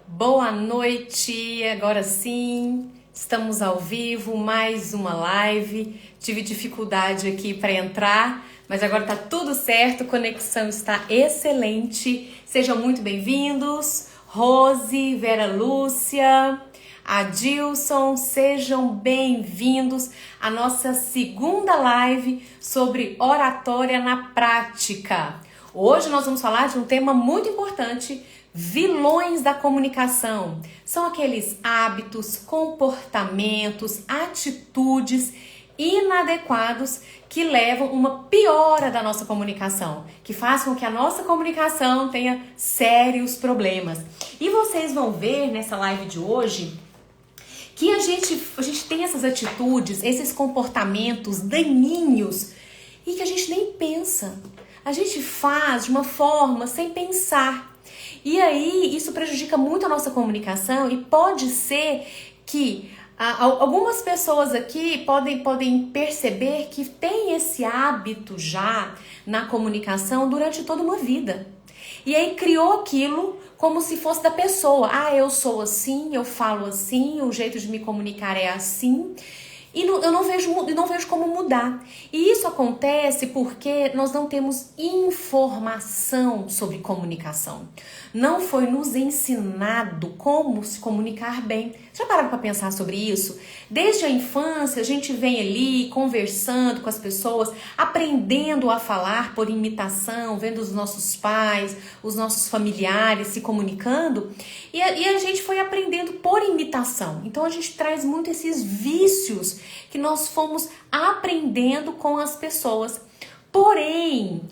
Boa noite, agora sim, estamos ao vivo, mais uma live. Tive dificuldade aqui para entrar, mas agora tá tudo certo, a conexão está excelente. Sejam muito bem-vindos, Rose, Vera Lúcia, Adilson, sejam bem-vindos à nossa segunda live sobre oratória na prática. Hoje nós vamos falar de um tema muito importante. Vilões da comunicação são aqueles hábitos, comportamentos, atitudes inadequados que levam uma piora da nossa comunicação, que faz com que a nossa comunicação tenha sérios problemas. E vocês vão ver nessa live de hoje que a gente tem essas atitudes, esses comportamentos daninhos e que a gente nem pensa. A gente faz de uma forma sem pensar. E aí, isso prejudica muito a nossa comunicação e pode ser que algumas pessoas aqui podem perceber que tem esse hábito já na comunicação durante toda uma vida. E aí criou aquilo como se fosse da pessoa. Eu sou assim, eu falo assim, o jeito de me comunicar é assim. E eu não vejo como mudar. E isso acontece porque nós não temos informação sobre comunicação. Não foi nos ensinado como se comunicar bem. Já pararam para pensar sobre isso? Desde a infância, a gente vem ali conversando com as pessoas, aprendendo a falar por imitação, vendo os nossos pais, os nossos familiares se comunicando. E a gente foi aprendendo por imitação. Então a gente traz muito esses vícios que nós fomos aprendendo com as pessoas. Porém,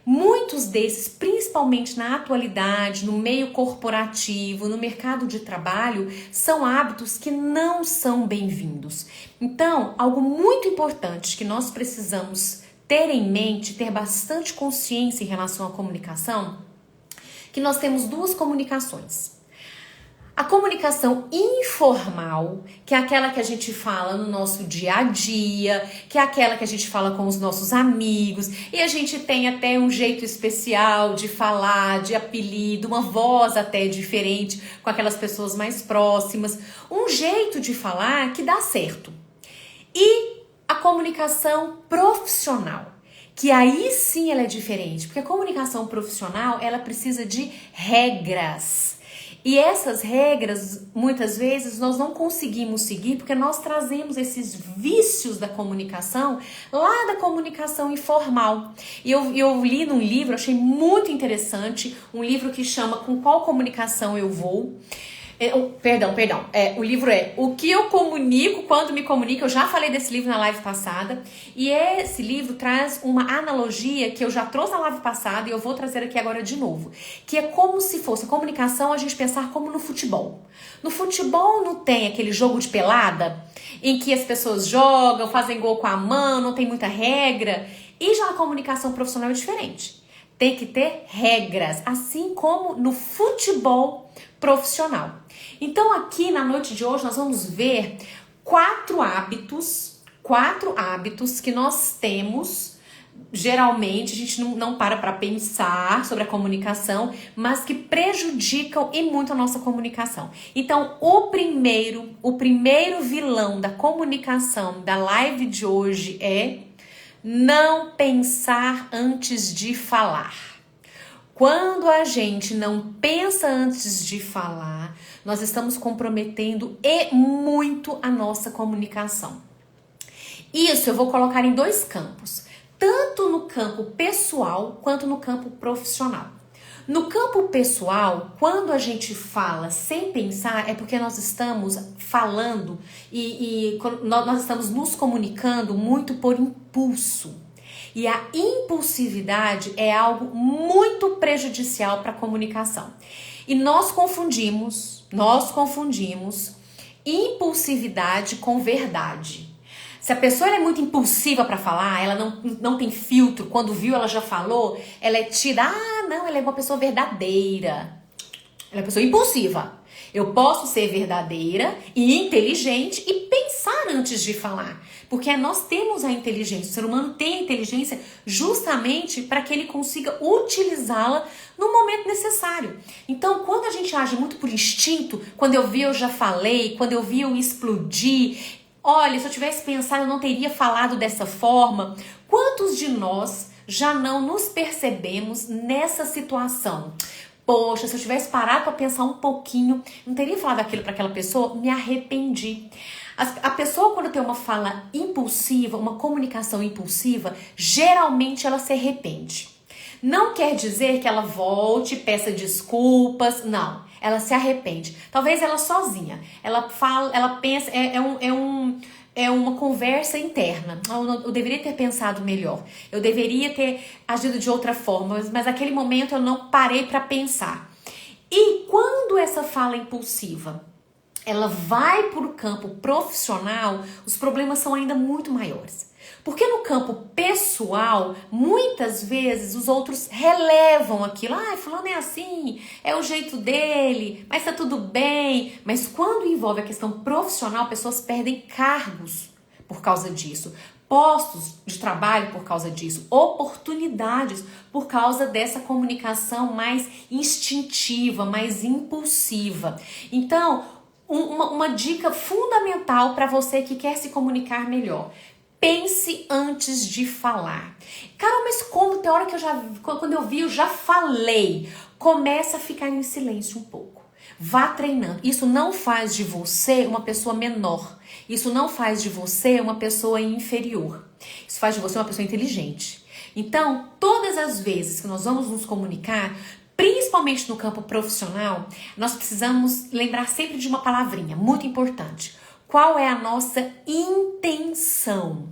muitos desses, principalmente na atualidade, no meio corporativo, no mercado de trabalho, são hábitos que não são bem-vindos. Então, algo muito importante que nós precisamos ter em mente, ter bastante consciência em relação à comunicação, que nós temos duas comunicações. A comunicação informal, que é aquela que a gente fala no nosso dia a dia, que é aquela que a gente fala com os nossos amigos, e a gente tem até um jeito especial de falar, de apelido, uma voz até diferente com aquelas pessoas mais próximas, um jeito de falar que dá certo. E a comunicação profissional, que aí sim ela é diferente, porque a comunicação profissional ela precisa de regras. E essas regras, muitas vezes, nós não conseguimos seguir porque nós trazemos esses vícios da comunicação lá da comunicação informal. E eu li num livro, achei muito interessante, um livro que chama Com Qual Comunicação Eu Vou? O livro é O que eu comunico quando me comunico. Eu já falei desse livro na live passada. E esse livro traz uma analogia que eu já trouxe na live passada e eu vou trazer aqui agora de novo. Que é como se fosse a comunicação, a gente pensar como no futebol. No futebol não tem aquele jogo de pelada em que as pessoas jogam, fazem gol com a mão, não tem muita regra. E já a comunicação profissional é diferente. Tem que ter regras, assim como no futebol profissional. Então aqui na noite de hoje nós vamos ver quatro hábitos que nós temos. Geralmente a gente não para pensar sobre a comunicação, mas que prejudicam e muito a nossa comunicação. Então o primeiro vilão da comunicação da live de hoje é não pensar antes de falar. Quando a gente não pensa antes de falar, nós estamos comprometendo e muito a nossa comunicação. Isso eu vou colocar em dois campos, tanto no campo pessoal quanto no campo profissional. No campo pessoal, quando a gente fala sem pensar, é porque nós estamos falando e nós estamos nos comunicando muito por impulso. E a impulsividade é algo muito prejudicial para a comunicação. E nós confundimos impulsividade com verdade. Se a pessoa é muito impulsiva para falar, ela não tem filtro, quando viu ela já falou, ela é tida, ela é uma pessoa verdadeira. Ela é uma pessoa impulsiva. Eu posso ser verdadeira e inteligente e pensar antes de falar. Porque nós temos a inteligência, o ser humano tem a inteligência justamente para que ele consiga utilizá-la no momento necessário. Então, quando a gente age muito por instinto, quando eu vi eu já falei, quando eu vi eu explodi, olha, se eu tivesse pensado eu não teria falado dessa forma. Quantos de nós já não nos percebemos nessa situação? Poxa, se eu tivesse parado para pensar um pouquinho, não teria falado aquilo para aquela pessoa, me arrependi. A pessoa, quando tem uma fala impulsiva, uma comunicação impulsiva, geralmente ela se arrepende. Não quer dizer que ela volte, peça desculpas, não. Ela se arrepende. Talvez ela sozinha. Ela fala, ela pensa, é uma conversa interna. Eu deveria ter pensado melhor. Eu deveria ter agido de outra forma, mas naquele momento eu não parei para pensar. E quando essa fala impulsiva, ela vai para o campo profissional, os problemas são ainda muito maiores. Porque no campo pessoal, muitas vezes os outros relevam aquilo. Ah, fulano é assim, é o jeito dele, mas tá tudo bem. Mas quando envolve a questão profissional, pessoas perdem cargos por causa disso. Postos de trabalho por causa disso, oportunidades por causa dessa comunicação mais instintiva, mais impulsiva. Então, uma dica fundamental para você que quer se comunicar melhor. Pense antes de falar. Carol, mas como? Tem hora que quando eu vi, eu já falei. Começa a ficar em silêncio um pouco. Vá treinando. Isso não faz de você uma pessoa menor. Isso não faz de você uma pessoa inferior. Isso faz de você uma pessoa inteligente. Então, todas as vezes que nós vamos nos comunicar, principalmente no campo profissional, nós precisamos lembrar sempre de uma palavrinha muito importante. Qual é a nossa intenção?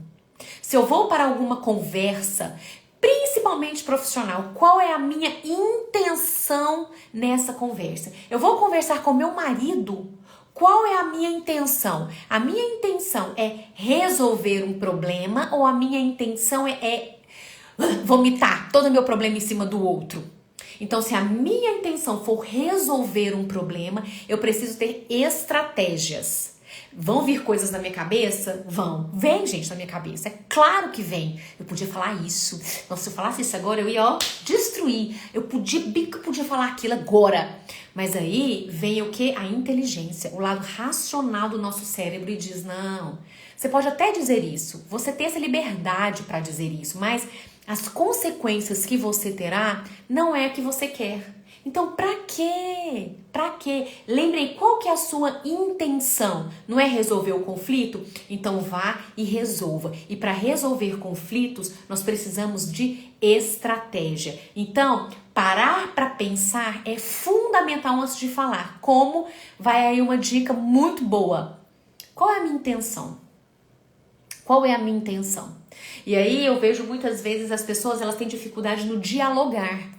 Se eu vou para alguma conversa, principalmente profissional, qual é a minha intenção nessa conversa? Eu vou conversar com meu marido, qual é a minha intenção? A minha intenção é resolver um problema ou a minha intenção é vomitar todo o meu problema em cima do outro? Então, se a minha intenção for resolver um problema, eu preciso ter estratégias. Vão vir coisas na minha cabeça? Vão. Vem, gente, na minha cabeça. É claro que vem. Eu podia falar isso. Nossa, se eu falasse isso agora, eu ia, destruir. Eu podia falar aquilo agora. Mas aí vem o quê? A inteligência, o lado racional do nosso cérebro e diz, não, você pode até dizer isso. Você tem essa liberdade para dizer isso, mas as consequências que você terá não é o que você quer. Então, pra quê? Pra quê? Lembrem, qual que é a sua intenção? Não é resolver o conflito? Então vá e resolva. E para resolver conflitos, nós precisamos de estratégia. Então, parar para pensar é fundamental antes de falar. Como? Vai aí uma dica muito boa. Qual é a minha intenção? Qual é a minha intenção? E aí eu vejo muitas vezes as pessoas, elas têm dificuldade no dialogar.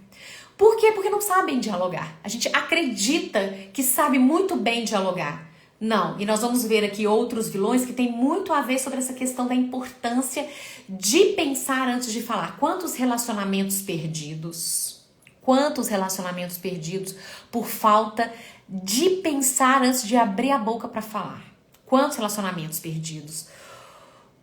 Por quê? Porque não sabem dialogar. A gente acredita que sabe muito bem dialogar. Não. E nós vamos ver aqui outros vilões que tem muito a ver sobre essa questão da importância de pensar antes de falar. Quantos relacionamentos perdidos? Quantos relacionamentos perdidos por falta de pensar antes de abrir a boca para falar? Quantos relacionamentos perdidos?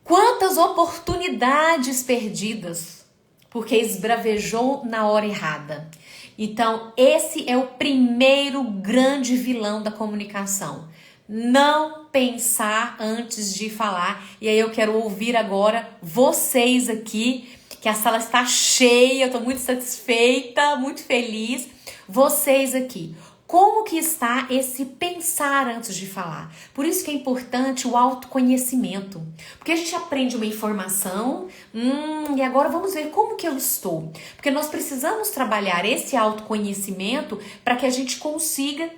Quantas oportunidades perdidas porque esbravejou na hora errada? Então, esse é o primeiro grande vilão da comunicação. Não pensar antes de falar. E aí eu quero ouvir agora vocês aqui, que a sala está cheia, eu estou muito satisfeita, muito feliz. Vocês aqui. Como que está esse pensar antes de falar? Por isso que é importante o autoconhecimento. Porque a gente aprende uma informação, e agora vamos ver como que eu estou. Porque nós precisamos trabalhar esse autoconhecimento para que a gente consiga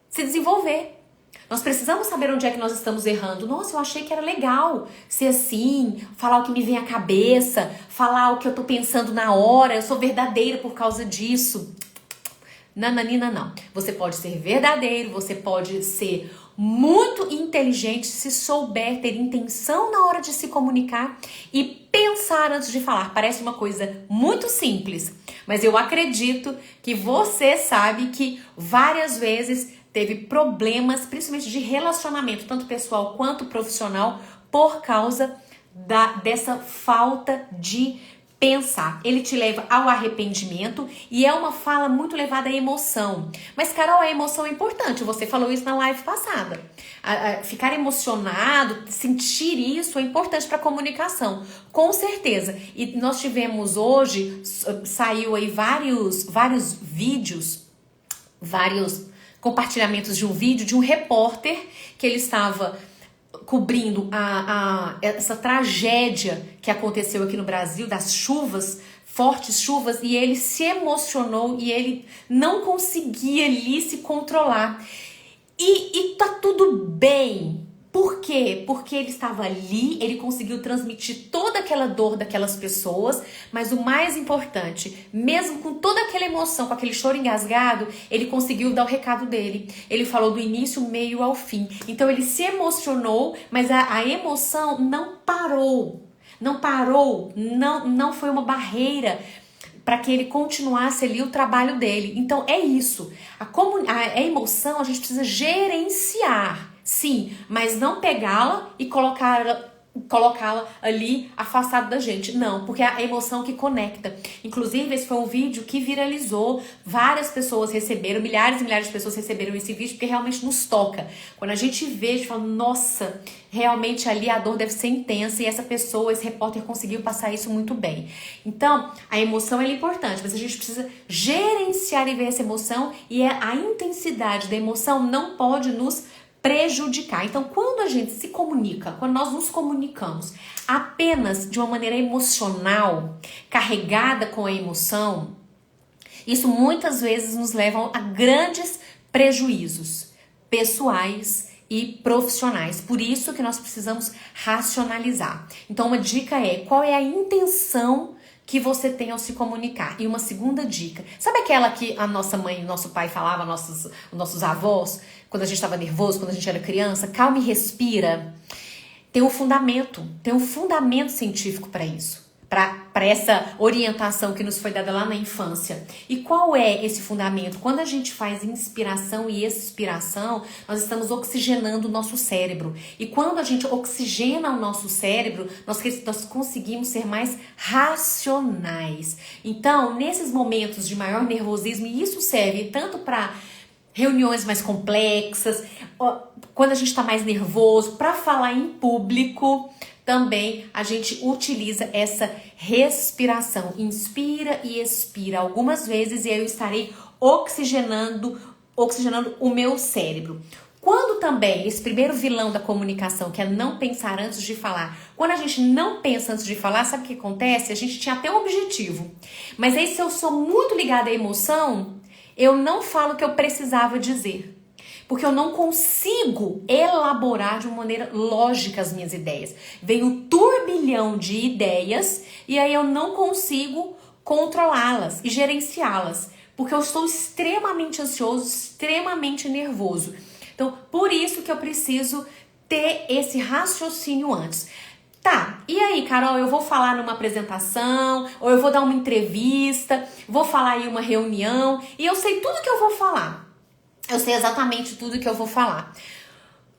se desenvolver. Nós precisamos saber onde é que nós estamos errando. Nossa, eu achei que era legal ser assim, falar o que me vem à cabeça, falar o que eu tô pensando na hora, eu sou verdadeira por causa disso. Nananina, não. Você pode ser verdadeiro, você pode ser muito inteligente se souber ter intenção na hora de se comunicar e pensar antes de falar. Parece uma coisa muito simples, mas eu acredito que você sabe que várias vezes teve problemas, principalmente de relacionamento, tanto pessoal quanto profissional, por causa dessa falta de pensar. Ele te leva ao arrependimento e é uma fala muito levada à emoção. Mas, Carol, a emoção é importante. Você falou isso na live passada. Ficar emocionado, sentir isso é importante para a comunicação. Com certeza. E nós tivemos hoje, saiu aí vários vídeos, vários compartilhamentos de um vídeo de um repórter que ele estava cobrindo essa tragédia que aconteceu aqui no Brasil, das chuvas, fortes chuvas, e ele se emocionou e ele não conseguia ali se controlar. E tá tudo bem. Por quê? Porque ele estava ali, ele conseguiu transmitir toda aquela dor daquelas pessoas, mas o mais importante, mesmo com toda aquela emoção, com aquele choro engasgado, ele conseguiu dar o recado dele. Ele falou do início, meio ao fim. Então ele se emocionou, mas a emoção não parou. Não foi uma barreira para que ele continuasse ali o trabalho dele. Então é isso. A emoção a gente precisa gerenciar. Sim, mas não pegá-la e colocá-la ali afastada da gente. Não, porque é a emoção que conecta. Inclusive, esse foi um vídeo que viralizou. Várias pessoas receberam, milhares e milhares de pessoas receberam esse vídeo porque realmente nos toca. Quando a gente vê, a gente fala, nossa, realmente ali a dor deve ser intensa e essa pessoa, esse repórter conseguiu passar isso muito bem. Então, a emoção é importante, mas a gente precisa gerenciar e ver essa emoção e a intensidade da emoção não pode nos prejudicar. Então, quando a gente se comunica, quando nós nos comunicamos apenas de uma maneira emocional, carregada com a emoção, isso muitas vezes nos leva a grandes prejuízos pessoais e profissionais. Por isso que nós precisamos racionalizar. Então, uma dica é, qual é a intenção que você tem ao se comunicar? E uma segunda dica, sabe aquela que a nossa mãe e nosso pai falava, nossos avós, quando a gente estava nervoso, quando a gente era criança? Calma e respira. Tem um fundamento científico para isso, para essa orientação que nos foi dada lá na infância. E qual é esse fundamento? Quando a gente faz inspiração e expiração, nós estamos oxigenando o nosso cérebro. E quando a gente oxigena o nosso cérebro, nós conseguimos ser mais racionais. Então, nesses momentos de maior nervosismo, e isso serve tanto para reuniões mais complexas, quando a gente está mais nervoso, para falar em público, também a gente utiliza essa respiração. Inspira e expira algumas vezes e eu estarei oxigenando o meu cérebro. Quando também, esse primeiro vilão da comunicação, que é não pensar antes de falar, quando a gente não pensa antes de falar, sabe o que acontece? A gente tinha até um objetivo, mas aí se eu sou muito ligada à emoção, eu não falo o que eu precisava dizer. Porque eu não consigo elaborar de uma maneira lógica as minhas ideias. Vem um turbilhão de ideias e aí eu não consigo controlá-las e gerenciá-las. Porque eu estou extremamente ansioso, extremamente nervoso. Então, por isso que eu preciso ter esse raciocínio antes. Tá, e aí, Carol, eu vou falar numa apresentação, ou eu vou dar uma entrevista, vou falar em uma reunião, e eu sei tudo que eu vou falar. Eu sei exatamente tudo que eu vou falar.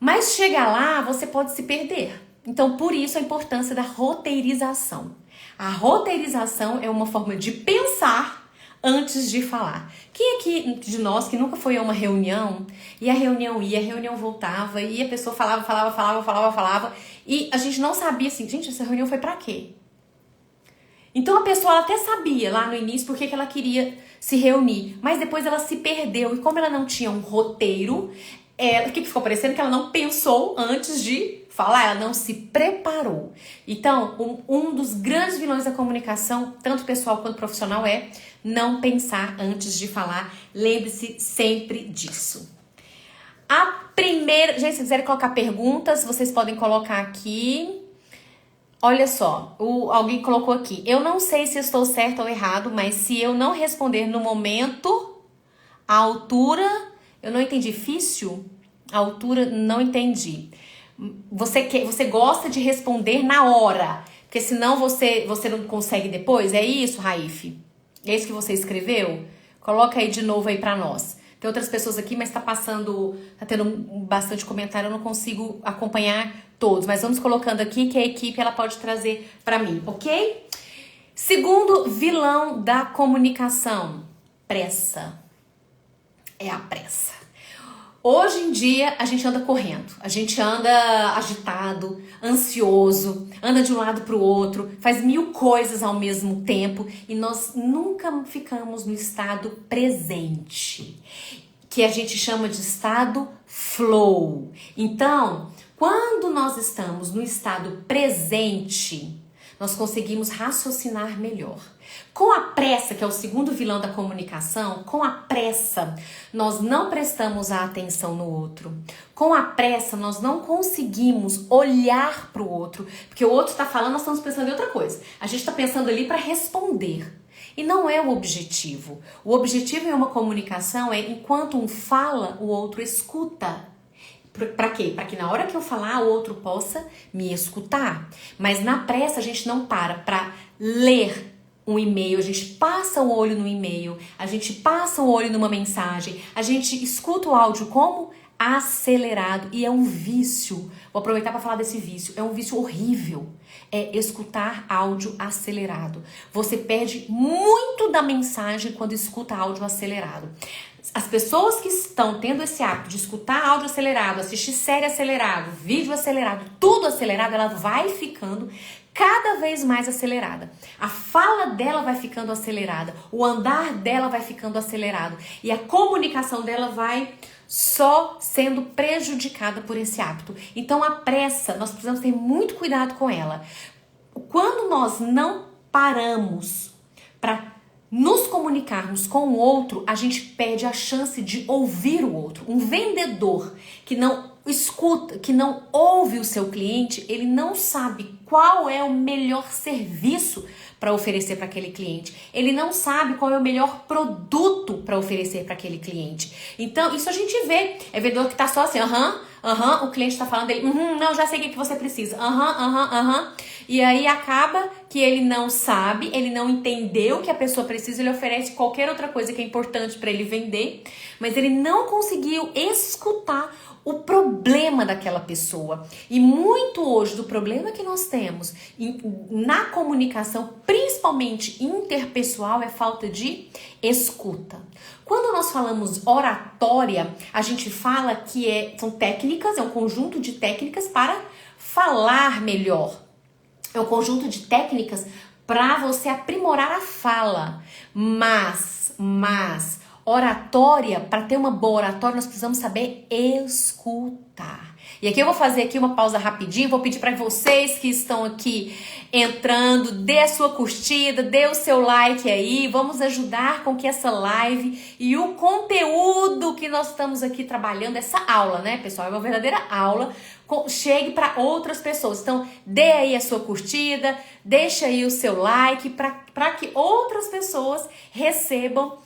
Mas chegar lá, você pode se perder. Então, por isso a importância da roteirização. A roteirização é uma forma de pensar antes de falar. Quem aqui de nós que nunca foi a uma reunião, e a reunião ia, a reunião voltava, e a pessoa falava, e a gente não sabia assim, gente, essa reunião foi pra quê? Então a pessoa ela até sabia lá no início porque que ela queria se reunir, mas depois ela se perdeu, e como ela não tinha um roteiro, o que ficou parecendo? Que ela não pensou antes de falar, ela não se preparou. Então, um dos grandes vilões da comunicação, tanto pessoal quanto profissional, é não pensar antes de falar. Lembre-se sempre disso. A primeira... Gente, se quiserem colocar perguntas, vocês podem colocar aqui. Olha só, alguém colocou aqui. Eu não sei se estou certo ou errado, mas se eu não responder no momento, a altura... Eu não entendi. Difícil? A altura, não entendi. Você gosta de responder na hora, porque senão você não consegue depois? É isso, Raif? É isso que você escreveu? Coloca aí de novo aí pra nós. Tem outras pessoas aqui, mas tá tendo bastante comentário, eu não consigo acompanhar todos. Mas vamos colocando aqui que a equipe ela pode trazer pra mim, ok? Segundo vilão da comunicação, pressa. É a pressa. Hoje em dia a gente anda correndo, a gente anda agitado, ansioso, anda de um lado para o outro, faz mil coisas ao mesmo tempo e nós nunca ficamos no estado presente, que a gente chama de estado flow. Então, quando nós estamos no estado presente, nós conseguimos raciocinar melhor. Com a pressa, que é o segundo vilão da comunicação, com a pressa, nós não prestamos a atenção no outro. Com a pressa, nós não conseguimos olhar para o outro, porque o outro está falando, nós estamos pensando em outra coisa. A gente está pensando ali para responder. E não é o objetivo. O objetivo em uma comunicação é, enquanto um fala, o outro escuta. Para quê? Para que na hora que eu falar, o outro possa me escutar. Mas na pressa, a gente não para ler um e-mail, a gente passa o olho no e-mail, a gente passa o olho numa mensagem, a gente escuta o áudio como acelerado e é um vício. Vou aproveitar para falar desse vício. É um vício horrível. É escutar áudio acelerado. Você perde muito da mensagem quando escuta áudio acelerado. As pessoas que estão tendo esse hábito de escutar áudio acelerado, assistir série acelerado, vídeo acelerado, tudo acelerado, ela vai ficando cada vez mais acelerada. A fala dela vai ficando acelerada, o andar dela vai ficando acelerado e a comunicação dela vai só sendo prejudicada por esse hábito. Então a pressa, nós precisamos ter muito cuidado com ela. Quando nós não paramos para nos comunicarmos com o outro, a gente perde a chance de ouvir o outro. Um vendedor que não escuta, que não ouve o seu cliente, ele não sabe qual é o melhor serviço para oferecer para aquele cliente. Ele não sabe qual é o melhor produto para oferecer para aquele cliente. Então, isso a gente vê. É vendedor que tá só assim, o cliente tá falando dele, não, já sei o que você precisa, E aí acaba que ele não sabe, ele não entendeu o que a pessoa precisa, ele oferece qualquer outra coisa que é importante para ele vender, mas ele não conseguiu escutar o problema daquela pessoa. E muito hoje do problema que nós temos na comunicação, principalmente interpessoal, é falta de escuta. Quando nós falamos oratória, a gente fala que são técnicas, é um conjunto de técnicas para falar melhor. É um conjunto de técnicas para você aprimorar a fala. Mas oratória, para ter uma boa oratória, nós precisamos saber escutar. E aqui eu vou fazer aqui uma pausa rapidinho, vou pedir para vocês que estão aqui entrando, dê a sua curtida, dê o seu like aí, vamos ajudar com que essa live e o conteúdo que nós estamos aqui trabalhando, essa aula, né, pessoal, é uma verdadeira aula, chegue para outras pessoas. Então, dê aí a sua curtida, deixa aí o seu like para que outras pessoas recebam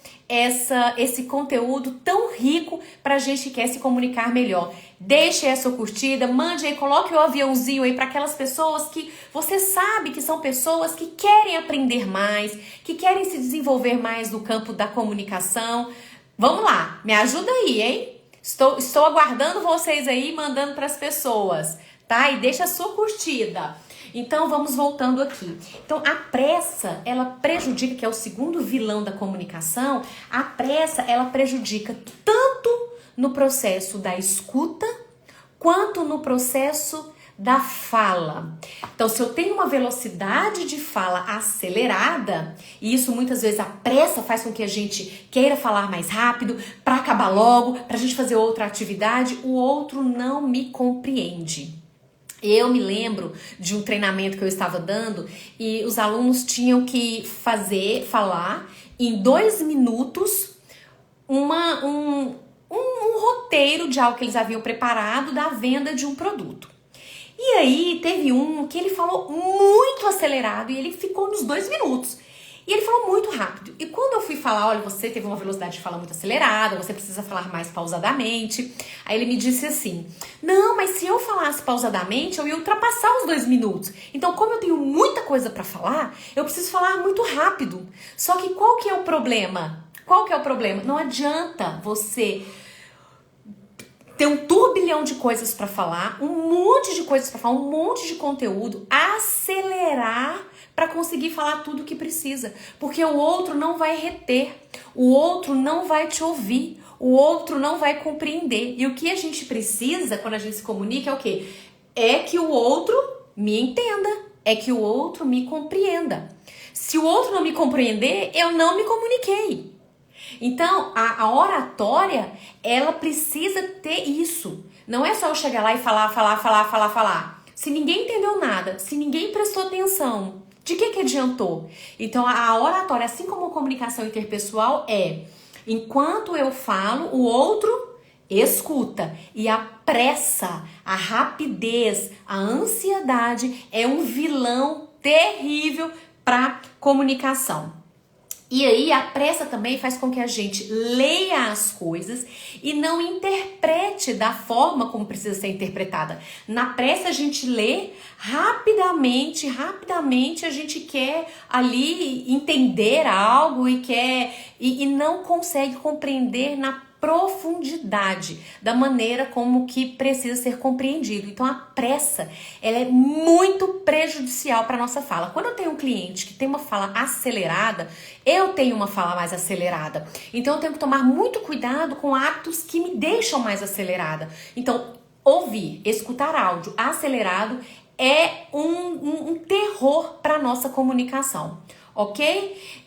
esse conteúdo tão rico pra gente que quer se comunicar melhor. Deixe aí a sua curtida, mande aí, coloque o aviãozinho aí para aquelas pessoas que você sabe que são pessoas que querem aprender mais, que querem se desenvolver mais no campo da comunicação. Vamos lá, me ajuda aí, hein? Estou aguardando vocês aí, mandando para as pessoas, tá? E deixa a sua curtida. Então, vamos voltando aqui. Então, a pressa, ela prejudica, que é o segundo vilão da comunicação, a pressa, ela prejudica tanto no processo da escuta, quanto no processo da fala. Então, se eu tenho uma velocidade de fala acelerada, e isso muitas vezes a pressa faz com que a gente queira falar mais rápido, para acabar logo, para a gente fazer outra atividade, o outro não me compreende. Eu me lembro de um treinamento que eu estava dando e os alunos tinham que falar em 2 minutos um roteiro de algo que eles haviam preparado da venda de um produto. E aí teve um que ele falou muito acelerado e ele ficou nos 2 minutos. E ele falou muito rápido. E quando eu fui falar, olha, você teve uma velocidade de fala muito acelerada, você precisa falar mais pausadamente. Aí ele me disse assim, não, mas se eu falasse pausadamente, eu ia ultrapassar os 2 minutos. Então, como eu tenho muita coisa pra falar, eu preciso falar muito rápido. Só que qual que é o problema? Qual que é o problema? Não adianta você ter um turbilhão de coisas pra falar, um monte de coisas pra falar, um monte de conteúdo, acelerar para conseguir falar tudo o que precisa. Porque o outro não vai reter, o outro não vai te ouvir, o outro não vai compreender. E o que a gente precisa quando a gente se comunica é o quê? É que o outro me entenda, é que o outro me compreenda. Se o outro não me compreender, eu não me comuniquei. Então, a oratória, ela precisa ter isso. Não é só eu chegar lá e falar. Se ninguém entendeu nada, se ninguém prestou atenção, de que adiantou? Então, a oratória, assim como a comunicação interpessoal, enquanto eu falo, o outro escuta. E a pressa, a rapidez, a ansiedade é um vilão terrível para comunicação. E aí a pressa também faz com que a gente leia as coisas e não interprete da forma como precisa ser interpretada. Na pressa a gente lê rapidamente a gente quer ali entender algo e não consegue compreender na profundidade da maneira como que precisa ser compreendido. Então a pressa, ela é muito prejudicial para nossa fala. Quando eu tenho um cliente que tem uma fala acelerada, eu tenho uma fala mais acelerada. Então eu tenho que tomar muito cuidado com hábitos que me deixam mais acelerada. Então ouvir, escutar áudio acelerado é um terror para nossa comunicação, ok?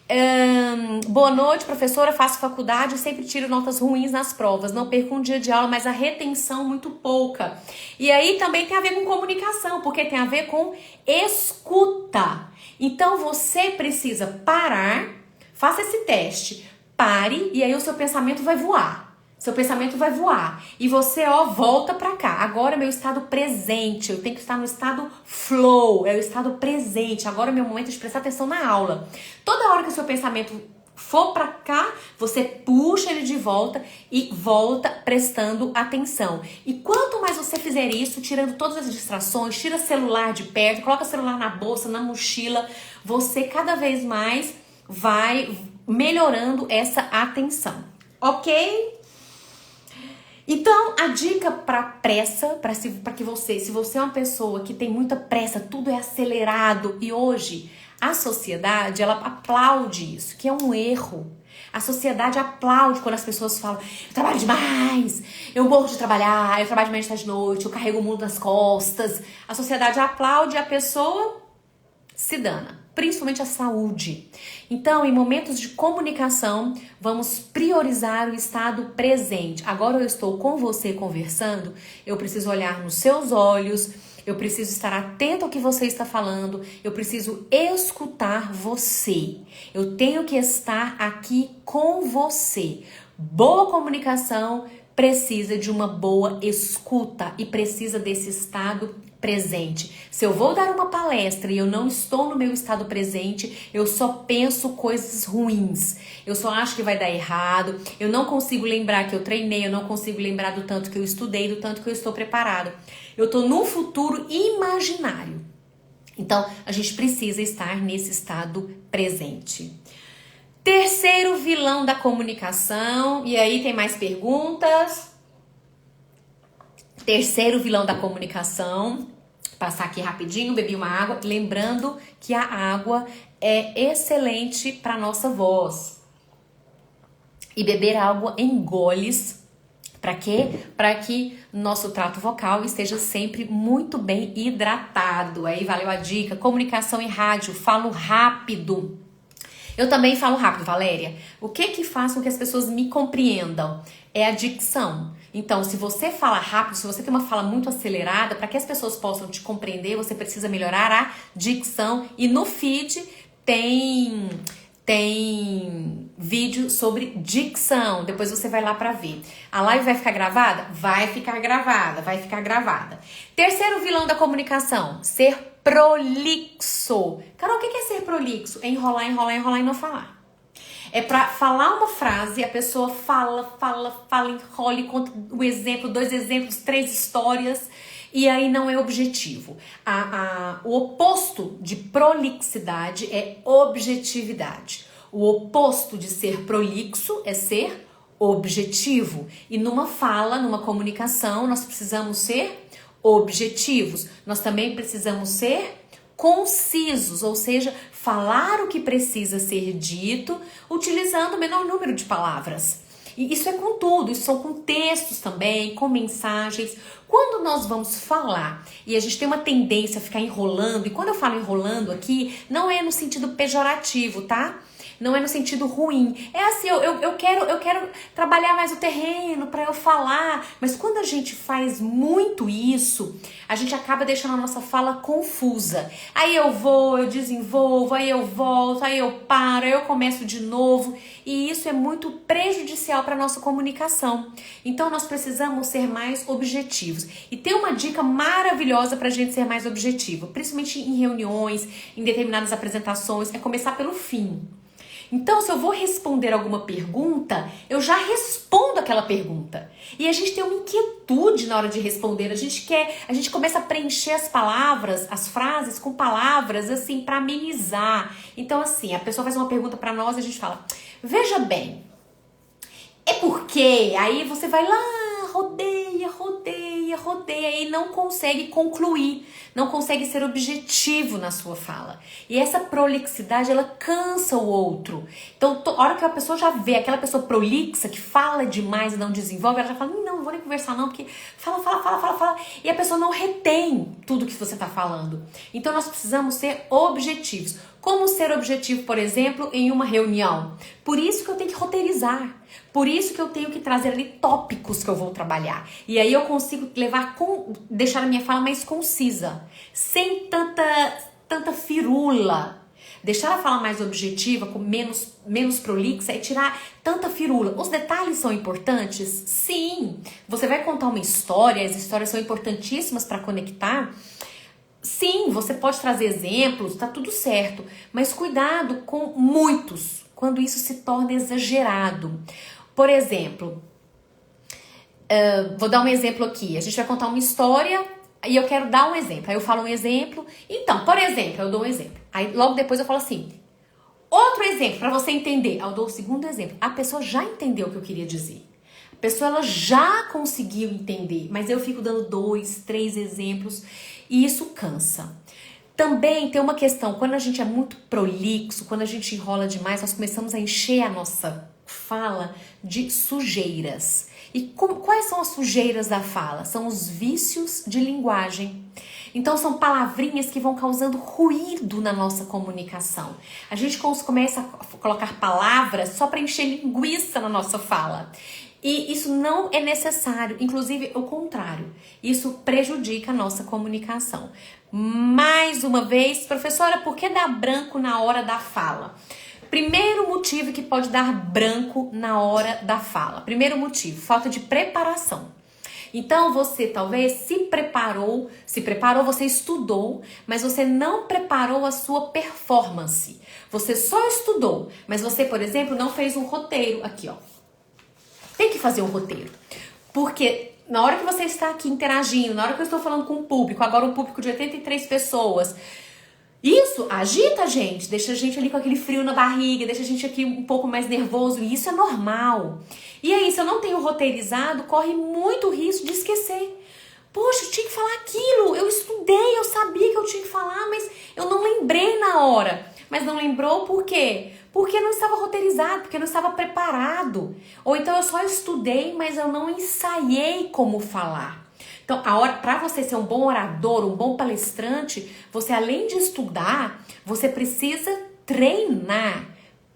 Boa noite, professora, faço faculdade e sempre tiro notas ruins nas provas, não perco um dia de aula, mas a retenção muito pouca. E aí também tem a ver com comunicação, porque tem a ver com escuta. Então você precisa parar, faça esse teste, pare e aí o seu pensamento vai voar. Seu pensamento vai voar. E você, volta pra cá. Agora é meu estado presente. Eu tenho que estar no estado flow. É o estado presente. Agora é meu momento de prestar atenção na aula. Toda hora que o seu pensamento for pra cá, você puxa ele de volta e volta prestando atenção. E quanto mais você fizer isso, tirando todas as distrações, tira o celular de perto, coloca o celular na bolsa, na mochila, você cada vez mais vai melhorando essa atenção. Ok? Então, a dica para pressa, para que você, se você é uma pessoa que tem muita pressa, tudo é acelerado e hoje a sociedade, ela aplaude isso, que é um erro. A sociedade aplaude quando as pessoas falam, eu trabalho demais, eu morro de trabalhar, eu trabalho de manhã, de tarde, de noite, eu carrego o mundo nas costas. A sociedade aplaude e a pessoa se dana, principalmente a saúde. Então, em momentos de comunicação, vamos priorizar o estado presente. Agora eu estou com você conversando, eu preciso olhar nos seus olhos, eu preciso estar atento ao que você está falando, eu preciso escutar você. Eu tenho que estar aqui com você. Boa comunicação precisa de uma boa escuta e precisa desse estado presente. Se eu vou dar uma palestra e eu não estou no meu estado presente, eu só penso coisas ruins. Eu só acho que vai dar errado. Eu não consigo lembrar que eu treinei, eu não consigo lembrar do tanto que eu estudei, do tanto que eu estou preparado. Eu estou num futuro imaginário. Então, a gente precisa estar nesse estado presente. Terceiro vilão da comunicação. E aí tem mais perguntas? Terceiro vilão da comunicação, passar aqui rapidinho, bebi uma água, lembrando que a água é excelente para nossa voz. E beber água em goles, para quê? Para que nosso trato vocal esteja sempre muito bem hidratado. Aí valeu a dica, comunicação em rádio, falo rápido. Eu também falo rápido, Valéria. O que faz com que as pessoas me compreendam? É a dicção. Então, se você fala rápido, se você tem uma fala muito acelerada, para que as pessoas possam te compreender, você precisa melhorar a dicção. E no feed tem vídeo sobre dicção. Depois você vai lá para ver. A live vai ficar gravada? Vai ficar gravada. Terceiro vilão da comunicação, ser prolixo. Carol, o que é ser prolixo? É enrolar e não falar. É pra falar uma frase, a pessoa fala, enrola, conta um exemplo, 2 exemplos, 3 histórias, e aí não é objetivo. O oposto de prolixidade é objetividade. O oposto de ser prolixo é ser objetivo. E numa fala, numa comunicação, nós precisamos ser objetivos. Nós também precisamos ser concisos, ou seja, falar o que precisa ser dito utilizando o menor número de palavras. E isso é com tudo, isso são com textos também, com mensagens. Quando nós vamos falar e a gente tem uma tendência a ficar enrolando, e quando eu falo enrolando aqui, não é no sentido pejorativo, tá? Não é no sentido ruim. É assim, eu quero trabalhar mais o terreno para eu falar. Mas quando a gente faz muito isso, a gente acaba deixando a nossa fala confusa. Aí eu vou, eu desenvolvo, aí eu volto, aí eu paro, aí eu começo de novo. E isso é muito prejudicial para a nossa comunicação. Então nós precisamos ser mais objetivos. E tem uma dica maravilhosa para a gente ser mais objetivo, principalmente em reuniões, em determinadas apresentações, é começar pelo fim. Então, se eu vou responder alguma pergunta, eu já respondo aquela pergunta. E a gente tem uma inquietude na hora de responder. A gente começa a preencher as palavras, as frases com palavras assim para amenizar. Então, assim, a pessoa faz uma pergunta para nós e a gente fala: "Veja bem, é porque..." Aí você vai lá, rodeia e não consegue concluir, não consegue ser objetivo na sua fala. E essa prolixidade, ela cansa o outro. Então, a hora que a pessoa já vê aquela pessoa prolixa, que fala demais e não desenvolve, ela já fala: "Não vou nem conversar não, porque fala." E a pessoa não retém tudo que você está falando. Então, nós precisamos ser objetivos. Como ser objetivo, por exemplo, em uma reunião? Por isso que eu tenho que roteirizar. Por isso que eu tenho que trazer ali tópicos que eu vou trabalhar. E aí eu consigo deixar a minha fala mais concisa, sem tanta firula. Deixar a fala mais objetiva, com menos prolixa, é tirar tanta firula. Os detalhes são importantes? Sim. Você vai contar uma história, as histórias são importantíssimas para conectar. Sim, você pode trazer exemplos, tá tudo certo. Mas cuidado com muitos, quando isso se torna exagerado. Por exemplo, vou dar um exemplo aqui. A gente vai contar uma história e eu quero dar um exemplo. Aí eu falo um exemplo. Então, por exemplo, eu dou um exemplo. Aí logo depois eu falo assim: outro exemplo para você entender. Aí eu dou o segundo exemplo. A pessoa já entendeu o que eu queria dizer. A pessoa ela já conseguiu entender. Mas eu fico dando 2, 3 exemplos e isso cansa. Também tem uma questão, quando a gente é muito prolixo, quando a gente enrola demais, nós começamos a encher a nossa fala de sujeiras. E quais são as sujeiras da fala? São os vícios de linguagem. Então são palavrinhas que vão causando ruído na nossa comunicação. A gente começa a colocar palavras só para encher linguiça na nossa fala. E isso não é necessário, inclusive o contrário. Isso prejudica a nossa comunicação. Mais uma vez, professora, por que dá branco na hora da fala? Primeiro motivo que pode dar branco na hora da fala. Primeiro motivo, falta de preparação. Então você talvez se preparou, você estudou, mas você não preparou a sua performance. Você só estudou, mas você, por exemplo, não fez um roteiro. Aqui, ó. Tem que fazer um roteiro. Porque na hora que você está aqui interagindo, na hora que eu estou falando com o público, agora um público de 83 pessoas, isso agita a gente, deixa a gente ali com aquele frio na barriga, deixa a gente aqui um pouco mais nervoso, e isso é normal. E aí, se eu não tenho roteirizado, corre muito risco de esquecer. Poxa, eu tinha que falar aquilo, eu estudei, eu sabia que eu tinha que falar, mas eu não lembrei na hora. Mas não lembrou por quê? Porque não estava roteirizado, porque não estava preparado. Ou então eu só estudei, mas eu não ensaiei como falar. Então, para você ser um bom orador, um bom palestrante, você além de estudar, você precisa treinar,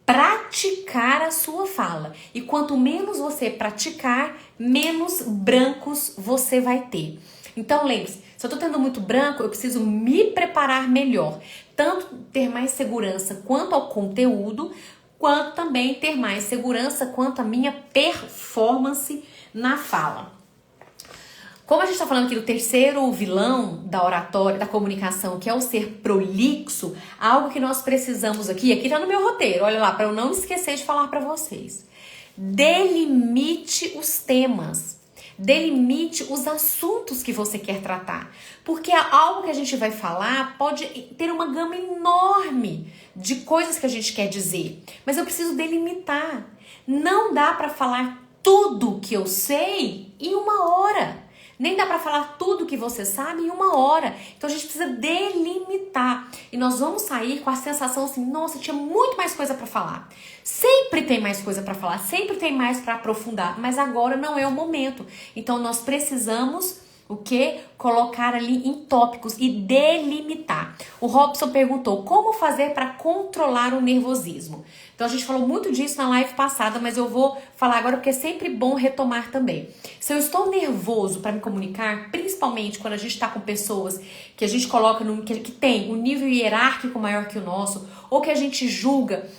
praticar a sua fala. E quanto menos você praticar, menos brancos você vai ter. Então, lembre-se, se eu tô tendo muito branco, eu preciso me preparar melhor. Tanto ter mais segurança quanto ao conteúdo, quanto também ter mais segurança quanto à minha performance na fala. Como a gente está falando aqui do terceiro vilão da oratória, da comunicação, que é o ser prolixo, algo que nós precisamos aqui tá no meu roteiro, olha lá, para eu não esquecer de falar para vocês. Delimite os temas. Delimite os assuntos que você quer tratar. Porque algo que a gente vai falar pode ter uma gama enorme de coisas que a gente quer dizer. Mas eu preciso delimitar. Não dá para falar tudo que eu sei em uma hora. Nem dá pra falar tudo que você sabe em 1 hora. Então a gente precisa delimitar. E nós vamos sair com a sensação assim, nossa, tinha muito mais coisa pra falar. Sempre tem mais coisa pra falar, sempre tem mais pra aprofundar, mas agora não é o momento. Então nós precisamos o que? Colocar ali em tópicos e delimitar. O Robson perguntou como fazer para controlar o nervosismo. Então a gente falou muito disso na live passada, mas eu vou falar agora porque é sempre bom retomar também. Se eu estou nervoso para me comunicar, principalmente quando a gente está com pessoas que a gente coloca que tem um nível hierárquico maior que o nosso, ou que a gente julga